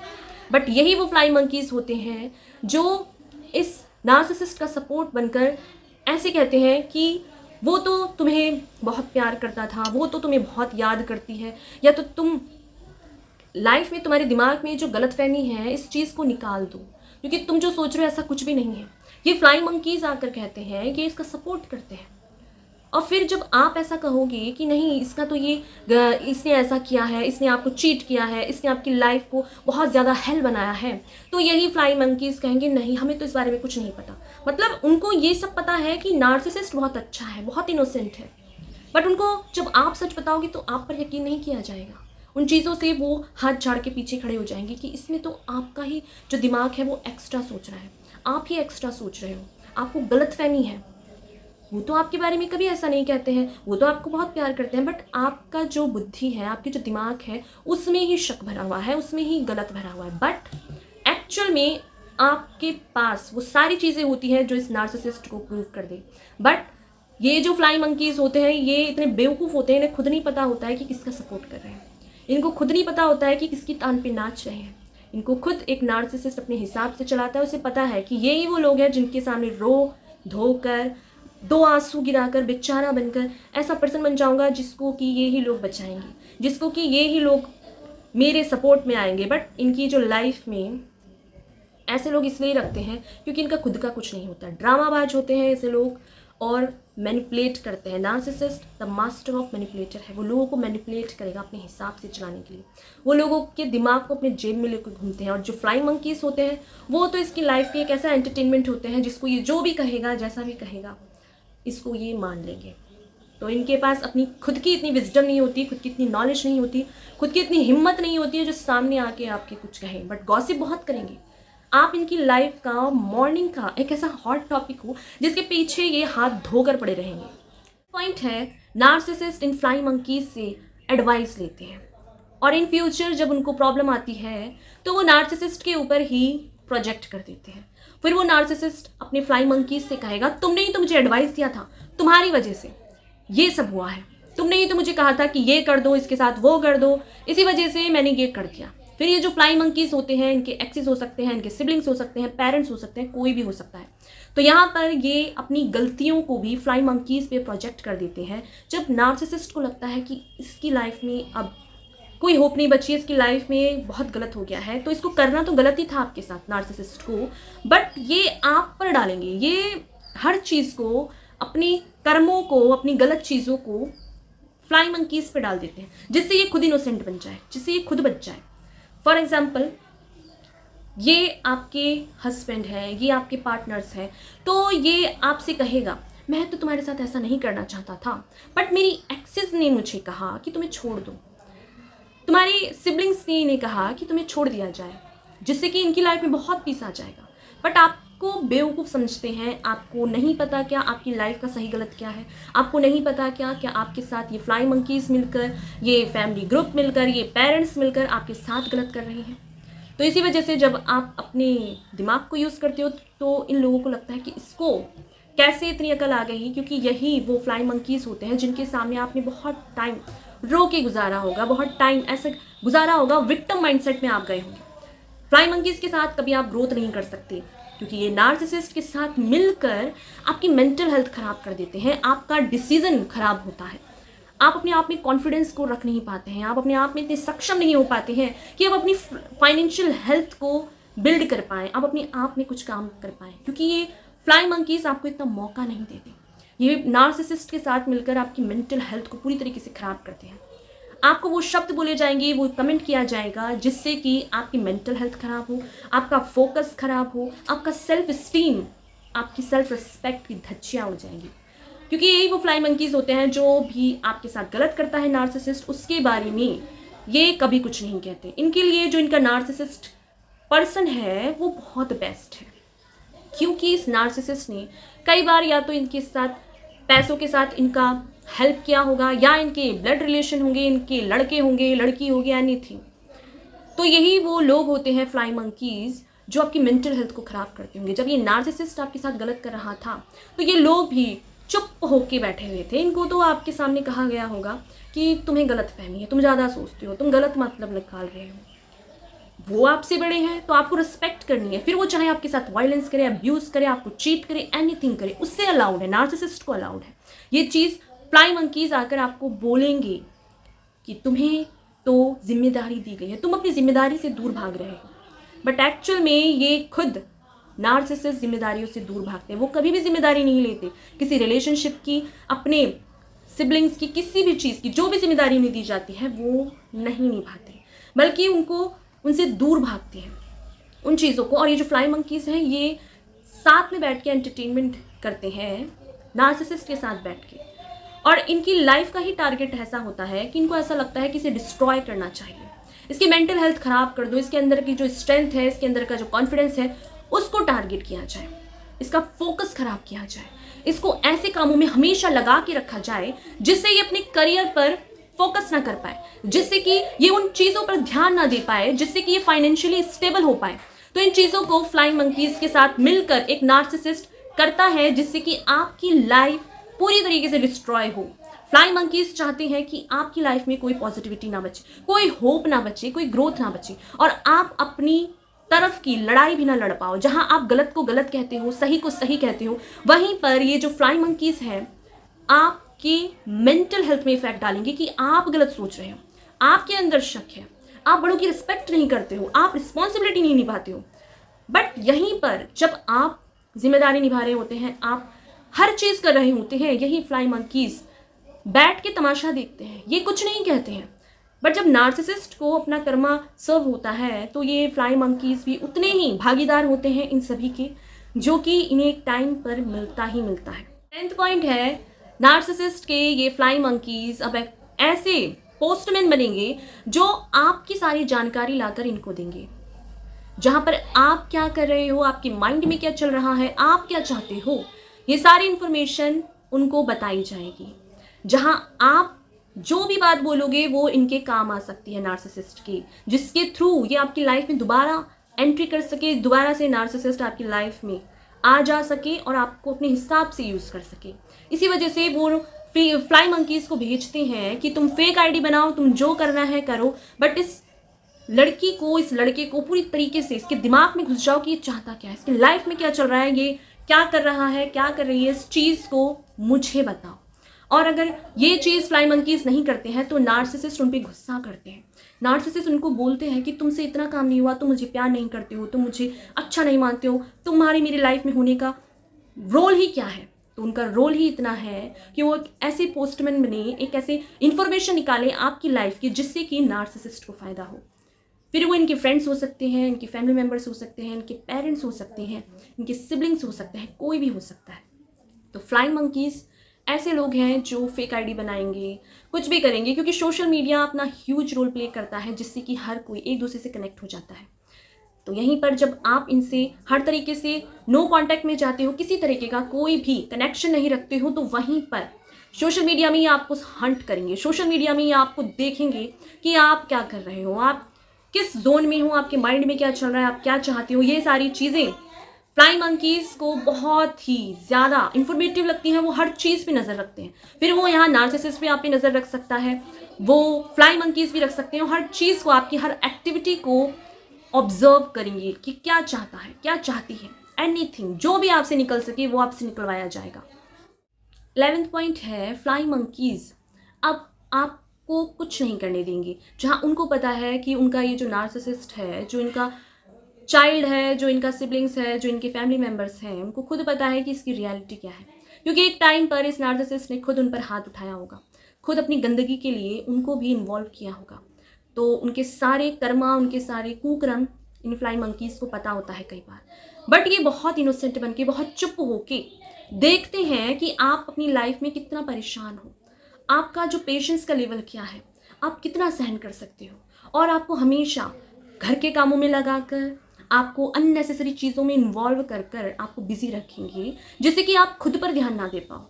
Speaker 1: बट यही वो फ्लाइंग मंकीज होते हैं जो इस नार्सिसिस्ट का सपोर्ट बनकर ऐसे कहते हैं कि वो तो तुम्हें बहुत प्यार करता था, वो तो तुम्हें बहुत याद करती है, या तो तुम लाइफ में तुम्हारे दिमाग में जो गलतफहमी है इस चीज़ को निकाल दो, क्योंकि तुम जो सोच रहे हो ऐसा कुछ भी नहीं है। ये फ्लाइंग मंकीज आकर कहते हैं कि इसका सपोर्ट करते हैं। और फिर जब आप ऐसा कहोगे कि नहीं, इसका तो ये इसने ऐसा किया है, इसने आपको चीट किया है, इसने आपकी लाइफ को बहुत ज़्यादा हेल बनाया है, तो यही फ्लाइंग मंकीज कहेंगे नहीं, हमें तो इस बारे में कुछ नहीं पता। मतलब उनको ये सब पता है कि नार्सिसिस्ट बहुत अच्छा है, बहुत इनोसेंट है, बट उनको जब आप सच बताओगे तो आप पर यकीन नहीं किया जाएगा। उन चीज़ों से वो हाथ झाड़ के पीछे खड़े हो जाएंगे कि इसमें तो आपका ही जो दिमाग है वो एक्स्ट्रा सोच रहा है, आप ही एक्स्ट्रा सोच रहे हो, आपको गलतफहमी है। वो तो आपके बारे में कभी ऐसा नहीं कहते हैं, वो तो आपको बहुत प्यार करते हैं, बट आपका जो बुद्धि है, आपकी जो दिमाग है, उसमें ही शक भरा हुआ है, उसमें ही गलत भरा हुआ है। बट एक्चुअल में आपके पास वो सारी चीज़ें होती हैं जो इस नार्सिसिस्ट को प्रूव कर दे। बट ये जो फ्लाइंग मंकीज होते हैं ये इतने बेवकूफ़ होते हैं, इन्हें खुद नहीं पता होता है कि किसका सपोर्ट कर रहे हैं, इनको खुद नहीं पता होता है कि किसकी तान पे नाच रहे हैं। इनको खुद एक नार्सिसिस्ट अपने हिसाब से चलाता है, उसे पता है कि यही वो लोग हैं जिनके सामने रो धोकर, दो आंसू गिराकर, बेचारा बनकर ऐसा पर्सन बन जाऊंगा जिसको कि ये ही लोग बचाएंगे, जिसको कि ये ही लोग मेरे सपोर्ट में आएंगे। बट इनकी जो लाइफ में ऐसे लोग इसलिए रखते हैं क्योंकि इनका खुद का कुछ नहीं होता, ड्रामाबाज होते हैं ऐसे लोग और मैनिपुलेट करते हैं। Narcissist the master of manipulator है, वो लोगों को मैनिपुलेट करेगा अपने हिसाब से चलाने के लिए, वो लोगों के दिमाग को अपने जेब में लेकर घूमते हैं। और जो फ्लाइंग मंकीज होते हैं वो तो इसकी लाइफ के एक ऐसा एंटरटेनमेंट होते हैं जिसको ये जो भी कहेगा, जैसा भी कहेगा, इसको ये मान लेंगे। तो इनके पास अपनी खुद की इतनी विजडम नहीं होती, खुद की इतनी नॉलेज नहीं होती, खुद की इतनी हिम्मत नहीं होती है जो सामने आके आपके कुछ कहें, बट गॉसिप बहुत करेंगे। आप इनकी लाइफ का, मॉर्निंग का एक ऐसा हॉट टॉपिक हो जिसके पीछे ये हाथ धोकर पड़े रहेंगे। पॉइंट है, नार्सिसिस्ट इन फ्लाइंग मंकीज से एडवाइस लेते हैं और इन फ्यूचर जब उनको प्रॉब्लम आती है तो वो नार्सिसिस्ट के ऊपर ही प्रोजेक्ट कर देते हैं। फिर वो नार्सिसिस्ट अपने फ्लाइंग मंकीज से कहेगा तुमने ही तो मुझे एडवाइस दिया था, तुम्हारी वजह से ये सब हुआ है, तुमने ही तो मुझे कहा था कि ये कर दो, इसके साथ वो कर दो, इसी वजह से मैंने ये कर दिया। फिर ये जो फ्लाइंग मंकीज होते हैं, इनके एक्सेस हो सकते हैं, इनके सिबलिंग्स हो सकते हैं, पेरेंट्स हो सकते हैं, कोई भी हो सकता है। तो यहाँ पर ये अपनी गलतियों को भी फ्लाइंग मंकीज पे प्रोजेक्ट कर देते हैं। जब नार्सिसिस्ट को लगता है कि इसकी लाइफ में अब कोई होप नहीं बची है, इसकी लाइफ में बहुत गलत हो गया है, तो इसको करना तो गलत ही था आपके साथ नार्सिसिस्ट को, बट ये आप पर डालेंगे, ये हर चीज़ को, अपनी कर्मों को, अपनी गलत चीज़ों को फ्लाइंग मंकीज पे डाल देते हैं जिससे ये खुद इनोसेंट बन जाए, जिससे ये खुद बच जाए। फॉर एग्जाम्पल, ये आपके हस्बैंड है, ये आपके पार्टनर्स हैं, तो ये आपसे कहेगा मैं तो तुम्हारे साथ ऐसा नहीं करना चाहता था, बट मेरी एक्सेस ने मुझे कहा कि तुम्हें छोड़ दो, तुम्हारी सिबलिंग्स ने इन्हें कहा कि तुम्हें छोड़ दिया जाए, जिससे कि इनकी लाइफ में बहुत पीस आ जाएगा। बट आपको बेवकूफ़ समझते हैं, आपको नहीं पता क्या आपकी लाइफ का सही गलत क्या है, आपको नहीं पता क्या आपके साथ ये फ्लाइंग मंकीज मिलकर, ये फैमिली ग्रुप मिलकर, ये पेरेंट्स मिलकर आपके साथ गलत कर रहे हैं। तो इसी वजह से जब आप अपने दिमाग को यूज़ करते हो तो इन लोगों को लगता है कि इसको कैसे इतनी अकल आ गई, क्योंकि यही वो फ्लाइंग मंकीज होते हैं जिनके सामने आपने बहुत टाइम रो के गुजारा होगा, बहुत टाइम ऐसे गुजारा होगा, विक्टिम माइंडसेट में आप गए होंगे। फ्लाइंग मंकीज के साथ कभी आप ग्रोथ नहीं कर सकते, क्योंकि ये नार्सिसिस्ट के साथ मिलकर आपकी मेंटल हेल्थ खराब कर देते हैं, आपका डिसीजन खराब होता है, आप अपने आप में कॉन्फिडेंस को रख नहीं पाते हैं, आप अपने आप में इतने सक्षम नहीं हो पाते हैं कि आप अपनी फाइनेंशियल हेल्थ को बिल्ड कर पाएँ, आप अपने आप में कुछ काम कर पाएँ, क्योंकि ये फ्लाइंग मंकीज आपको इतना मौका नहीं देते। ये नार्सिसिस्ट के साथ मिलकर आपकी मेंटल हेल्थ को पूरी तरीके से ख़राब करते हैं। आपको वो शब्द बोले जाएंगे, वो कमेंट किया जाएगा जिससे कि आपकी मेंटल हेल्थ ख़राब हो, आपका फोकस ख़राब हो, आपका सेल्फ स्टीम, आपकी सेल्फ रिस्पेक्ट की धज्जियाँ उड़ जाएंगी। क्योंकि यही वो फ्लाइंग मंकीज होते हैं, जो भी आपके साथ गलत करता है नार्सिसिस्ट, उसके बारे में ये कभी कुछ नहीं कहते। इनके लिए जो इनका नार्सिसिस्ट पर्सन है वो बहुत बेस्ट है, क्योंकि इस नार्सिसिस्ट ने कई बार या तो इनके साथ पैसों के साथ इनका हेल्प किया होगा, या इनके ब्लड रिलेशन होंगे, इनके लड़के होंगे, लड़की होगी, एनीथिंग। तो यही वो लोग होते हैं फ्लाइंग मंकीज जो आपकी मेंटल हेल्थ को ख़राब करते होंगे। जब ये नार्सिसिस्ट आपके साथ गलत कर रहा था तो ये लोग भी चुप होके बैठे हुए थे। इनको तो आपके सामने कहा गया होगा कि तुम्हें गलत फहमी है, तुम ज़्यादा सोचते हो, तुम गलत मतलब निकाल रहे हो। वो आपसे बड़े हैं तो आपको रिस्पेक्ट करनी है, फिर वो चाहे आपके साथ वायलेंस करे, अब्यूज़ करे, आपको चीट करे, एनीथिंग करे, उससे अलाउड है, नार्सिसिस्ट को अलाउड है। ये चीज़ फ्लाई मंकीज आकर आपको बोलेंगे कि तुम्हें तो जिम्मेदारी दी गई है, तुम अपनी जिम्मेदारी से दूर भाग रहे हो, बट एक्चुअल में ये खुद नार्सिसिस्ट जिम्मेदारियों से दूर भागते हैं। वो कभी भी जिम्मेदारी नहीं लेते किसी रिलेशनशिप की, अपने सिबलिंग्स की, किसी भी चीज़ की, जो भी जिम्मेदारी उन्हें दी जाती है वो नहीं निभाते, बल्कि उनसे दूर भागते हैं उन चीज़ों को। और ये जो फ्लाई मंकीज़ हैं ये साथ में बैठ के एंटरटेनमेंट करते हैं नार्सिसिस्ट के साथ बैठ के, और इनकी लाइफ का ही टारगेट ऐसा होता है कि इनको ऐसा लगता है कि इसे डिस्ट्रॉय करना चाहिए, इसकी मेंटल हेल्थ ख़राब कर दो, इसके अंदर की जो स्ट्रेंथ है, इसके अंदर का जो कॉन्फिडेंस है उसको टारगेट किया जाए, इसका फोकस ख़राब किया जाए, इसको ऐसे कामों में हमेशा लगा के रखा जाए जिससे ये अपने करियर पर फोकस ना कर पाए, जिससे कि ये उन चीज़ों पर ध्यान ना दे पाए, जिससे कि ये फाइनेंशियली स्टेबल हो पाए। तो इन चीज़ों को फ्लाइंग मंकीज के साथ मिलकर एक नार्सिसिस्ट करता है, जिससे कि आपकी लाइफ पूरी तरीके से डिस्ट्रॉय हो। फ्लाइंग मंकीज चाहते हैं कि आपकी लाइफ में कोई पॉजिटिविटी ना बचे, कोई होप ना बचे, कोई ग्रोथ ना बचे, और आप अपनी तरफ की लड़ाई भी ना लड़ पाओ। जहां आप गलत को गलत कहते हो, सही को सही कहते हो, वहीं पर ये जो फ्लाइंग मंकीज हैं आपकी मेंटल हेल्थ में इफेक्ट डालेंगे कि आप गलत सोच रहे हो, आपके अंदर शक है, आप बड़ों की रिस्पेक्ट नहीं करते हो, आप रिस्पॉन्सिबिलिटी नहीं निभाते हो। बट यहीं पर जब आप जिम्मेदारी निभा रहे होते हैं, आप हर चीज़ कर रहे होते हैं, यही फ्लाई मंकीज बैठ के तमाशा देखते हैं, ये कुछ नहीं कहते हैं। बट जब नार्सिसिस्ट को अपना कर्मा सर्व होता है तो ये फ्लाई मंकीज भी उतने ही भागीदार होते हैं इन सभी के, जो कि इन्हें एक टाइम पर मिलता ही मिलता है। 10th पॉइंट है, नार्सिसिस्ट के ये फ्लाई मंकीज अब ऐसे पोस्टमैन बनेंगे जो आपकी सारी जानकारी लाकर इनको देंगे, जहां पर आप क्या कर रहे हो, आपके माइंड में क्या चल रहा है, आप क्या चाहते हो, ये सारी इंफॉर्मेशन उनको बताई जाएगी। जहां आप जो भी बात बोलोगे वो इनके काम आ सकती है नार्सिसिस्ट की, जिसके थ्रू ये आपकी लाइफ में दोबारा एंट्री कर सके, दोबारा से नार्सिसिस्ट आपकी लाइफ में आ जा सके और आपको अपने हिसाब से यूज़ कर सके। इसी वजह से वो फ्लाई मंकीज को भेजते हैं कि तुम फेक आईडी बनाओ, तुम जो करना है करो, बट इस लड़की को, इस लड़के को पूरी तरीके से इसके दिमाग में घुस जाओ कि ये चाहता क्या है, इसकी लाइफ में क्या चल रहा है, ये क्या कर रहा है, क्या कर रही है, इस चीज़ को मुझे बताओ। और अगर ये चीज़ फ्लाई मंकीज नहीं करते हैं तो नार्सिसिस्ट उन पर गुस्सा करते हैं। नार्सिसिस्ट उनको बोलते हैं कि तुमसे इतना काम नहीं हुआ, तुम मुझे प्यार नहीं करते हो, तुम मुझे अच्छा नहीं मानते हो, तुम्हारी मेरी लाइफ में होने का रोल ही क्या है। तो उनका रोल ही इतना है कि वो एक ऐसे पोस्टमैन बने, एक ऐसे इंफॉर्मेशन निकाले आपकी लाइफ की जिससे कि नार्सिसिस्ट को फ़ायदा हो। फिर वो इनके फ्रेंड्स हो सकते हैं, इनके फैमिली मेम्बर्स हो सकते हैं, इनके पेरेंट्स हो सकते हैं, इनके सिबलिंग्स हो सकते हैं, कोई भी हो सकता है। तो फ्लाइंग मंकीज ऐसे लोग हैं जो फेक आईडी बनाएंगे, कुछ भी करेंगे, क्योंकि सोशल मीडिया अपना ह्यूज रोल प्ले करता है जिससे कि हर कोई एक दूसरे से कनेक्ट हो जाता है। तो यहीं पर जब आप इनसे हर तरीके से नो कांटेक्ट में जाते हो, किसी तरीके का कोई भी कनेक्शन नहीं रखते हो, तो वहीं पर सोशल मीडिया में ये आपको हंट करेंगे, सोशल मीडिया में ये आपको देखेंगे कि आप क्या कर रहे हो, आप किस जोन में हो, आपके माइंड में क्या चल रहा है, आप क्या चाहते हो। ये सारी चीज़ें फ्लाई मंकीज को बहुत ही ज़्यादा इंफॉर्मेटिव लगती हैं, वो हर चीज़ पे नज़र रखते हैं। फिर वो यहाँ नार्सिसिस्ट पे आप पे नज़र रख सकता है, वो फ्लाई मंकीज भी रख सकते हैं, हर चीज़ को, आपकी हर एक्टिविटी को ऑब्जर्व करेंगे कि क्या चाहता है, क्या चाहती है, एनीथिंग जो भी आपसे निकल सके वो आपसे निकलवाया जाएगा। 11th पॉइंट है, फ्लाई मंकीज अब आपको कुछ नहीं करने देंगे। जहाँ उनको पता है कि उनका ये जो नार्सिसिस्ट है, जो इनका चाइल्ड है, जो इनका सिबलिंग्स है, जो इनके फैमिली मेम्बर्स हैं, उनको खुद पता है कि इसकी रियलिटी क्या है, क्योंकि एक टाइम पर इस नार्सिसिस्ट ने खुद उन पर हाथ उठाया होगा, खुद अपनी गंदगी के लिए उनको भी इन्वॉल्व किया होगा। तो उनके सारे कर्मा, उनके सारे कुकर्म इन फ्लाई मंकीज को पता होता है कई बार, बट ये बहुत इनोसेंट बन के, बहुत चुप होके देखते हैं कि आप अपनी लाइफ में कितना परेशान हो, आपका जो पेशेंस का लेवल क्या है, आप कितना सहन कर सकते हो, और आपको हमेशा घर के कामों में लगाकर, आपको अननेसेसरी चीज़ों में इन्वॉल्व कर कर आपको बिजी रखेंगे, जिससे कि आप खुद पर ध्यान ना दे पाओ,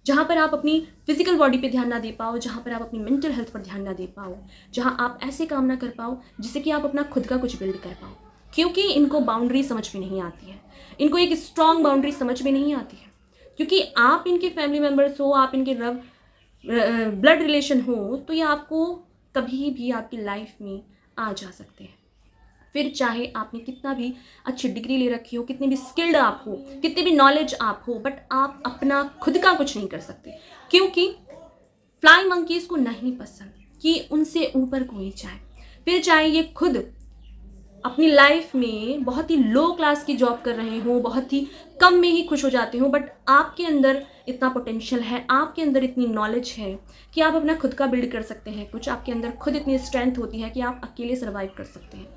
Speaker 1: जहाँ पर आप अपनी फिजिकल बॉडी पे ध्यान ना दे पाओ, जहाँ पर आप अपनी मेंटल हेल्थ पर ध्यान ना दे पाओ, जहाँ आप ऐसे काम ना कर पाओ जिससे कि आप अपना खुद का कुछ बिल्ड कर पाओ। क्योंकि इनको बाउंड्री समझ में नहीं आती है, इनको एक स्ट्रॉन्ग बाउंड्री समझ में नहीं आती है, क्योंकि आप इनके फैमिली मेम्बर्स हो, आप इनके ब्लड रिलेशन हो, तो ये आपको कभी भी आपकी लाइफ में आ जा सकते हैं। फिर चाहे आपने कितना भी अच्छी डिग्री ले रखी हो, कितनी भी स्किल्ड आप हो, कितनी भी नॉलेज आप हो, बट आप अपना खुद का कुछ नहीं कर सकते, क्योंकि फ्लाइंग मंकीज को नहीं पसंद कि उनसे ऊपर कोई जाए। फिर चाहे ये खुद अपनी लाइफ में बहुत ही लो क्लास की जॉब कर रहे हो, बहुत ही कम में ही खुश हो जाते हो, बट आपके अंदर इतना पोटेंशियल है, आपके अंदर इतनी नॉलेज है कि आप अपना खुद का बिल्ड कर सकते हैं कुछ, आपके अंदर खुद इतनी स्ट्रेंथ होती है कि आप अकेले सर्वाइव कर सकते हैं।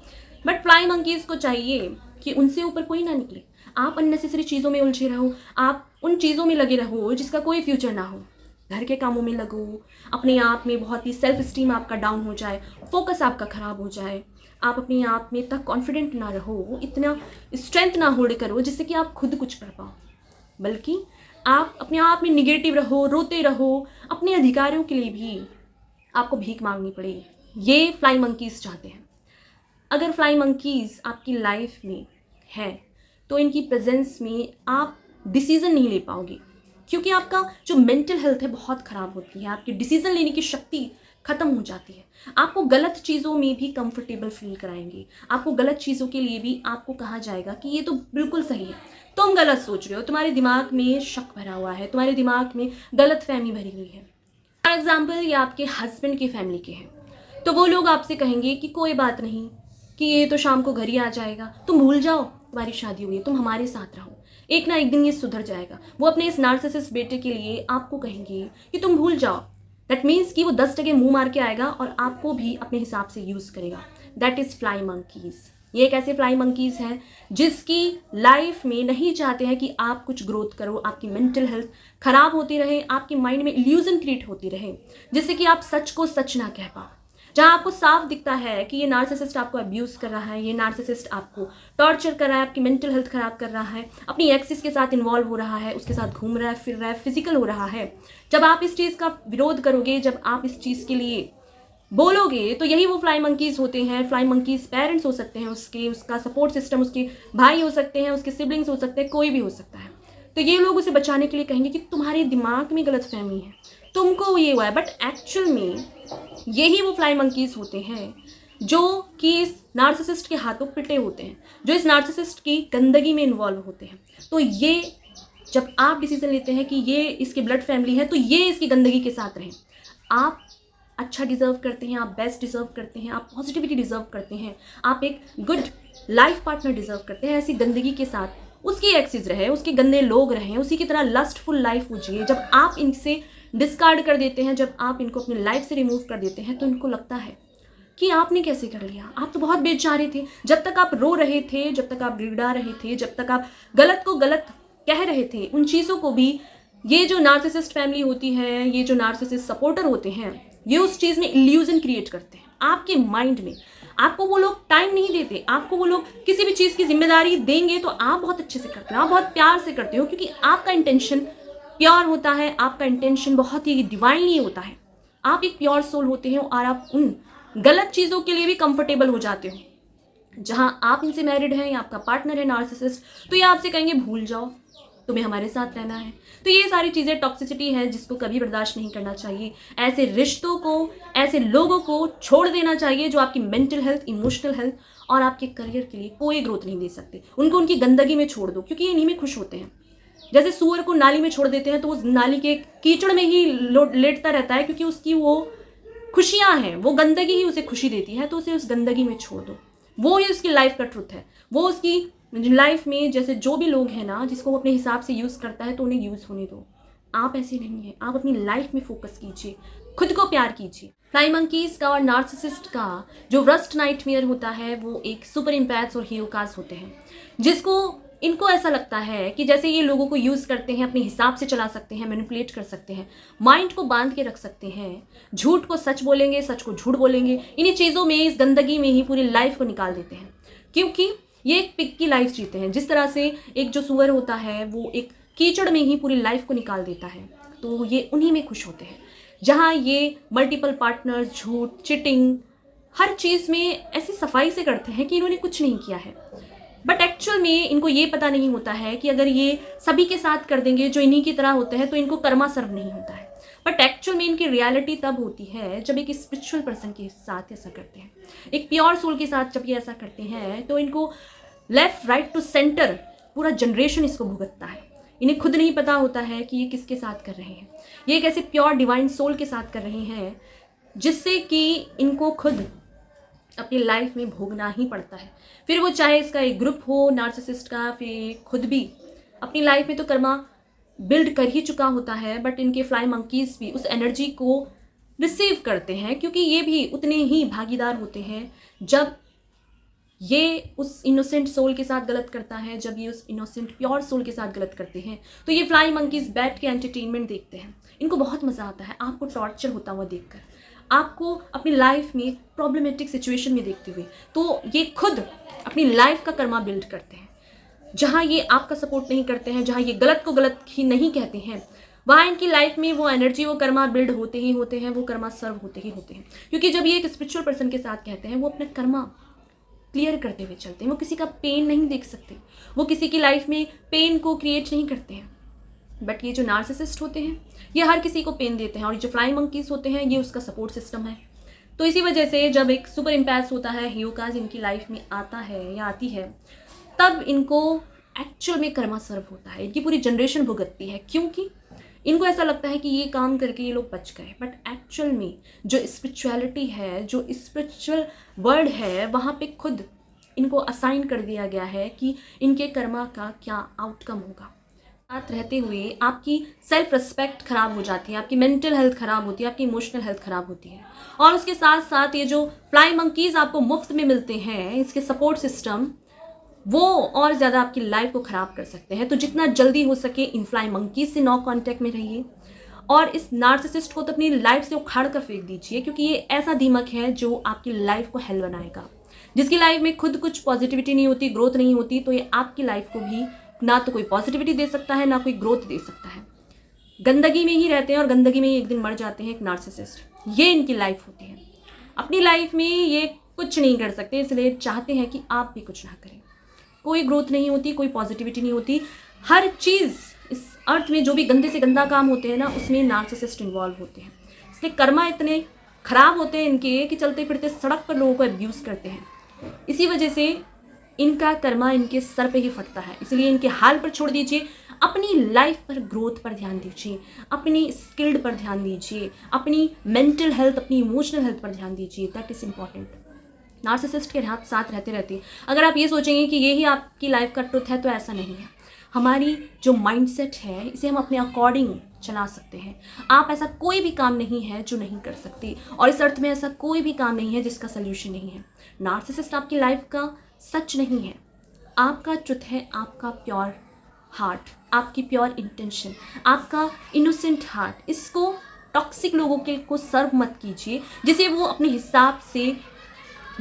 Speaker 1: बट फ्लाइंग मंकीज को चाहिए कि उनसे ऊपर कोई ना निकले। आप अननेसेसरी चीज़ों में उलझे रहो, आप उन चीज़ों में लगे रहो जिसका कोई फ्यूचर ना हो, घर के कामों में लगो, अपने आप में बहुत ही सेल्फ स्टीम आपका डाउन हो जाए, फोकस आपका ख़राब हो जाए, आप अपने आप में इतना कॉन्फिडेंट ना रहो, इतना स्ट्रेंथ ना होल्ड करो जिससे कि आप खुद कुछ कर पाओ, बल्कि आप अपने आप में निगेटिव रहो, रोते रहो, अपने अधिकारों के लिए भी आपको भीख मांगनी पड़े। ये फ्लाइंग मंकीज चाहते हैं। अगर फ्लाइंग मंकीज आपकी लाइफ में है तो इनकी प्रेजेंस में आप डिसीज़न नहीं ले पाओगे, क्योंकि आपका जो मेंटल हेल्थ है बहुत ख़राब होती है, आपकी डिसीज़न लेने की शक्ति ख़त्म हो जाती है। आपको गलत चीज़ों में भी कंफर्टेबल फील कराएंगे, आपको गलत चीज़ों के लिए भी आपको कहा जाएगा कि ये तो बिल्कुल सही है, तुम गलत सोच रहे हो, तुम्हारे दिमाग में शक भरा हुआ है, तुम्हारे दिमाग में गलत फहमी भरी हुई है। फॉर एग्जाम्पल, ये आपके हस्बैंड की फैमिली के हैं, तो वो लोग आपसे कहेंगे कि कोई बात नहीं, कि ये तो शाम को घर ही आ जाएगा, तुम भूल जाओ तुम्हारी शादी हुई है, तुम हमारे साथ रहो, एक ना एक दिन ये सुधर जाएगा। वो अपने इस नार्सिसिस्ट बेटे के लिए आपको कहेंगे कि तुम भूल जाओ। दैट मीन्स कि वो 10 टके मुंह मार के आएगा और आपको भी अपने हिसाब से यूज़ करेगा। That is fly monkeys. ये एक ऐसे फ्लाई मंकीज़ हैं जिसकी लाइफ में नहीं चाहते हैं कि आप कुछ ग्रोथ करो, आपकी मेंटल हेल्थ खराब होती रहे, आपके माइंड में इल्यूजन क्रिएट होती रहे, जिससे कि आप सच को सच ना कह पाओ। जहाँ आपको साफ दिखता है कि ये नार्सिसिस्ट आपको अब्यूज़ कर रहा है, ये नार्सिसिस्ट आपको टॉर्चर कर रहा है, आपकी मेंटल हेल्थ खराब कर रहा है, अपनी एक्सिस के साथ इन्वॉल्व हो रहा है, उसके साथ घूम रहा है, फिर रहा है, फिजिकल हो रहा है। जब आप इस चीज़ का विरोध करोगे, जब आप इस चीज़ के लिए बोलोगे, तो यही वो फ्लाई मंकीज़ होते हैं। फ्लाई मंकीज़ पेरेंट्स हो सकते हैं उसके, उसका सपोर्ट सिस्टम, उसके भाई हो सकते हैं, उसके सिबलिंग्स हो सकते हैं, कोई भी हो सकता है। तो ये लोग उसे बचाने के लिए कहेंगे कि तुम्हारे दिमाग में गलतफहमी है, तुमको ये हुआ है, बट एक्चुअल में यही वो फ्लाई मंकीज़ होते हैं जो कि इस नार्सिसिस्ट के हाथों पिटे होते हैं, जो इस नार्सिसिस्ट की गंदगी में इन्वॉल्व होते हैं। तो ये जब आप डिसीजन लेते हैं कि ये इसकी ब्लड फैमिली है, तो ये इसकी गंदगी के साथ रहें। आप अच्छा डिज़र्व करते हैं, आप बेस्ट डिज़र्व करते हैं, आप पॉजिटिविटी डिज़र्व करते हैं, आप एक गुड लाइफ पार्टनर डिज़र्व करते हैं। ऐसी गंदगी के साथ उसकी एक्सिस रहे, उसके गंदे लोग रहें, उसी की तरह लस्टफुल लाइफ हो जिए। जब आप इनसे डिस्कार्ड कर देते हैं, जब आप इनको अपनी लाइफ से रिमूव कर देते हैं, तो इनको लगता है कि आपने कैसे कर लिया, आप तो बहुत बेचारे थे। जब तक आप रो रहे थे, जब तक आप गिड़गिड़ा रहे थे, जब तक आप गलत को गलत कह रहे थे, उन चीज़ों को भी ये जो नार्सिसिस्ट फैमिली होती है, ये जो नार्सिसिस्ट सपोर्टर होते हैं, ये उस चीज़ में इल्यूजन क्रिएट करते हैं आपके माइंड में। आपको वो लोग टाइम नहीं देते, आपको वो लोग किसी भी चीज़ की जिम्मेदारी देंगे तो आप बहुत अच्छे से करते हो, आप बहुत प्यार से करते हो, क्योंकि आपका इंटेंशन प्योर होता है, आपका इंटेंशन बहुत ही डिवाइनली होता है। आप एक प्योर सोल होते हैं और आप उन गलत चीज़ों के लिए भी कंफर्टेबल हो जाते हो। जहाँ आप इनसे मैरिड हैं या आपका पार्टनर है नार्सिसिस्ट, तो ये आपसे कहेंगे भूल जाओ, तुम्हें हमारे साथ रहना है। तो ये सारी चीज़ें टॉक्सिसिटी है जिसको कभी बर्दाश्त नहीं करना चाहिए। ऐसे रिश्तों को, ऐसे लोगों को छोड़ देना चाहिए जो आपकी मेंटल हेल्थ, इमोशनल हेल्थ और आपके करियर के लिए कोई ग्रोथ नहीं दे सकते। उनको उनकी गंदगी में छोड़ दो, क्योंकि ये इन्हीं में खुश होते हैं। जैसे सूअर को नाली में छोड़ देते हैं तो वो नाली के कीचड़ में ही लेटता रहता है, क्योंकि उसकी वो खुशियाँ हैं, वो गंदगी ही उसे खुशी देती है, तो उसे उस गंदगी में छोड़ दो। वो ही उसकी लाइफ का ट्रुथ है। वो उसकी लाइफ में जैसे जो भी लोग हैं ना, जिसको वो अपने हिसाब से यूज़ करता है, तो उन्हें यूज़ होने दो। आप ऐसे नहीं हैं, आप अपनी लाइफ में फोकस कीजिए, खुद को प्यार कीजिए। फ्लाई मंकीज़ का और नार्सिसिस्ट का जो वर्स्ट नाइटमेयर होता है, वो एक सुपर इम्पैथ्स और हीरोकास होते हैं, जिसको इनको ऐसा लगता है कि जैसे ये लोगों को यूज़ करते हैं, अपने हिसाब से चला सकते हैं, मैनिपुलेट कर सकते हैं, माइंड को बांध के रख सकते हैं, झूठ को सच बोलेंगे, सच को झूठ बोलेंगे। इन्हीं चीज़ों में, इस गंदगी में ही पूरी लाइफ को निकाल देते हैं, क्योंकि ये एक पिग की लाइफ जीते हैं। जिस तरह से एक जो सुअर होता है वो एक कीचड़ में ही पूरी लाइफ को निकाल देता है, तो ये उन्हीं में खुश होते हैं। जहाँ ये मल्टीपल पार्टनर्स, झूठ, चिटिंग, हर चीज़ में ऐसी सफाई से करते हैं कि इन्होंने कुछ नहीं किया है, बट एक्चुअल में इनको ये पता नहीं होता है कि अगर ये सभी के साथ कर देंगे जो इन्हीं की तरह होते हैं, तो इनको कर्मा सर्व नहीं होता है। बट एक्चुअल में इनकी रियलिटी तब होती है जब एक स्पिरिचुअल पर्सन के साथ ऐसा करते हैं, एक प्योर सोल के साथ जब ये ऐसा करते हैं तो इनको लेफ्ट राइट टू सेंटर पूरा जनरेशन इसको भुगतता है। इन्हें खुद नहीं पता होता है कि ये किसके साथ कर रहे हैं, ये एक ऐसे प्योर डिवाइन सोल के साथ कर रहे हैं जिससे कि इनको खुद अपनी लाइफ में भोगना ही पड़ता है। फिर वो चाहे इसका एक ग्रुप हो नार्सिसिस्ट का, फिर खुद भी अपनी लाइफ में तो कर्मा बिल्ड कर ही चुका होता है, बट इनके फ्लाई मंकीज भी उस एनर्जी को रिसीव करते हैं क्योंकि ये भी उतने ही भागीदार होते हैं। जब ये उस इनोसेंट सोल के साथ गलत करता है, जब ये उस इनोसेंट प्योर सोल के साथ गलत करते हैं, तो ये फ्लाई मंकीज बैठ के एंटरटेनमेंट देखते हैं। इनको बहुत मज़ा आता है आपको टॉर्चर होता हुआ देखकर, आपको अपनी लाइफ में प्रॉब्लमेटिक सिचुएशन में देखते हुए। तो ये खुद अपनी लाइफ का कर्मा बिल्ड करते हैं। जहाँ ये आपका सपोर्ट नहीं करते हैं, जहाँ ये गलत को गलत ही नहीं कहते हैं, वहाँ इनकी लाइफ में वो एनर्जी, वो कर्मा बिल्ड होते ही होते हैं, वो कर्मा सर्व होते ही होते हैं। क्योंकि जब ये एक स्पिरिचुअल पर्सन के साथ कहते हैं, वो अपना कर्मा क्लियर करते हुए चलते हैं। वो किसी का पेन नहीं देख सकते, वो किसी की लाइफ में पेन को क्रिएट नहीं करते हैं। बट ये जो नार्सिसिस्ट होते हैं ये हर किसी को पेन देते हैं, और ये जो फ्लाइंग मंकीज होते हैं ये उसका सपोर्ट सिस्टम है। तो इसी वजह से जब एक सुपर इम्पैक्ट होता है, हियोकाज इनकी लाइफ में आता है या आती है, तब इनको एक्चुअल में कर्मा सर्व होता है। इनकी पूरी जनरेशन भुगतती है क्योंकि इनको ऐसा लगता है कि ये काम करके ये लोग बच गए, बट एक्चुअल में जो स्पिरिचुअलिटी है, जो स्पिरिचुअल वर्ल्ड है, वहाँ पे खुद इनको असाइन कर दिया गया है कि इनके कर्मा का क्या आउटकम होगा। साथ रहते हुए आपकी सेल्फ रिस्पेक्ट खराब हो जाती है, आपकी मेंटल हेल्थ खराब होती है, आपकी इमोशनल हेल्थ खराब होती है। और उसके साथ साथ ये जो फ्लाई मंकीज आपको मुफ्त में मिलते हैं, इसके सपोर्ट सिस्टम, वो और ज़्यादा आपकी लाइफ को ख़राब कर सकते हैं। तो जितना जल्दी हो सके इन फ्लाई मंकीज से नो कांटेक्ट में रहिए, और इस नार्सिसिस्ट को तो अपनी लाइफ से उखाड़ कर फेंक दीजिए, क्योंकि ये ऐसा दीमक है जो आपकी लाइफ को हेल बनाएगा। जिसकी लाइफ में खुद कुछ पॉजिटिविटी नहीं होती, ग्रोथ नहीं होती, तो ये आपकी लाइफ को भी ना तो कोई पॉजिटिविटी दे सकता है, ना कोई ग्रोथ दे सकता है। गंदगी में ही रहते हैं और गंदगी में ही एक दिन मर जाते हैं एक नार्सिसिस्ट। ये इनकी लाइफ होती है। अपनी लाइफ में ये कुछ नहीं कर सकते, इसलिए चाहते हैं कि आप भी कुछ ना करें। कोई ग्रोथ नहीं होती, कोई पॉजिटिविटी नहीं होती। हर चीज़ इस अर्थ में जो भी गंदे से गंदा काम होते हैं ना, उसमें नार्सिसिस्ट इन्वॉल्व होते हैं। इसलिए कर्मा इतने खराब होते हैं इनके कि चलते फिरते सड़क पर लोगों को अब्यूज़ करते हैं। इसी वजह से इनका कर्मा इनके सर पे ही फटता है। इसलिए इनके हाल पर छोड़ दीजिए, अपनी लाइफ पर, ग्रोथ पर ध्यान दीजिए, अपनी स्किल्ड पर ध्यान दीजिए, अपनी मेंटल हेल्थ, अपनी इमोशनल हेल्थ पर ध्यान दीजिए। That is important. नार्सिसिस्ट के साथ रहते रहते अगर आप ये सोचेंगे कि ये ही आपकी लाइफ का ट्रुथ है, तो ऐसा नहीं है। हमारी जो माइंडसेट है, इसे हम अपने अकॉर्डिंग चला सकते हैं। आप ऐसा कोई भी काम नहीं है जो नहीं कर सकते, और इस अर्थ में ऐसा कोई भी काम नहीं है जिसका सल्यूशन नहीं है। नार्सिसिस्ट आपकी लाइफ का सच नहीं है। आपका ट्रुथ है आपका प्योर हार्ट, आपकी प्योर इंटेंशन, आपका इनोसेंट हार्ट। इसको टॉक्सिक लोगों के को सर्व मत कीजिए, जिसे वो अपने हिसाब से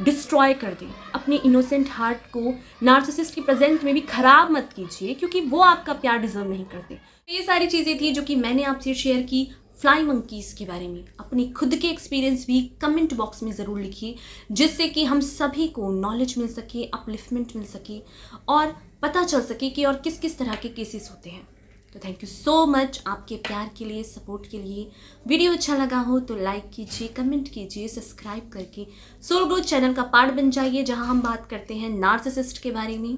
Speaker 1: डिस्ट्रॉय कर दें। अपने इनोसेंट हार्ट को नार्सिसिस्ट की प्रेजेंट में भी खराब मत कीजिए, क्योंकि वो आपका प्यार डिजर्व नहीं करते। ये सारी चीज़ें थी जो कि मैंने आपसे शेयर की फ्लाई मंकीज़ के बारे में। अपनी खुद के एक्सपीरियंस भी कमेंट बॉक्स में ज़रूर लिखिए, जिससे कि हम सभी को नॉलेज मिल सके, अपलिफ्टमेंट मिल सके, और पता चल सके कि और किस किस तरह के केसेस होते हैं। तो थैंक यू सो मच आपके प्यार के लिए, सपोर्ट के लिए। वीडियो अच्छा लगा हो तो लाइक कीजिए, कमेंट कीजिए, सब्सक्राइब करके सोल ग्रोथ चैनल का पार्ट बन जाइए, जहां हम बात करते हैं नार्सिसिस्ट के बारे में,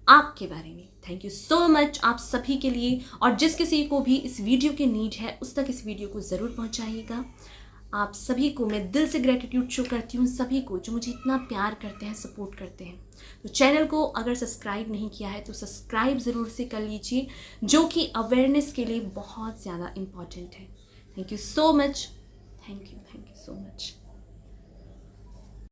Speaker 1: आपके बारे में। थैंक यू सो मच आप सभी के लिए, और जिस किसी को भी इस वीडियो की नीड है उस तक इस वीडियो को ज़रूर पहुँचाइएगा। आप सभी को मैं दिल से ग्रेटिट्यूड शो करती हूँ, सभी को जो मुझे इतना प्यार करते हैं, सपोर्ट करते हैं। तो चैनल को अगर सब्सक्राइब नहीं किया है तो सब्सक्राइब ज़रूर से कर लीजिए, जो कि अवेयरनेस के लिए बहुत ज़्यादा इम्पॉर्टेंट है। Thank you so much, thank you so much.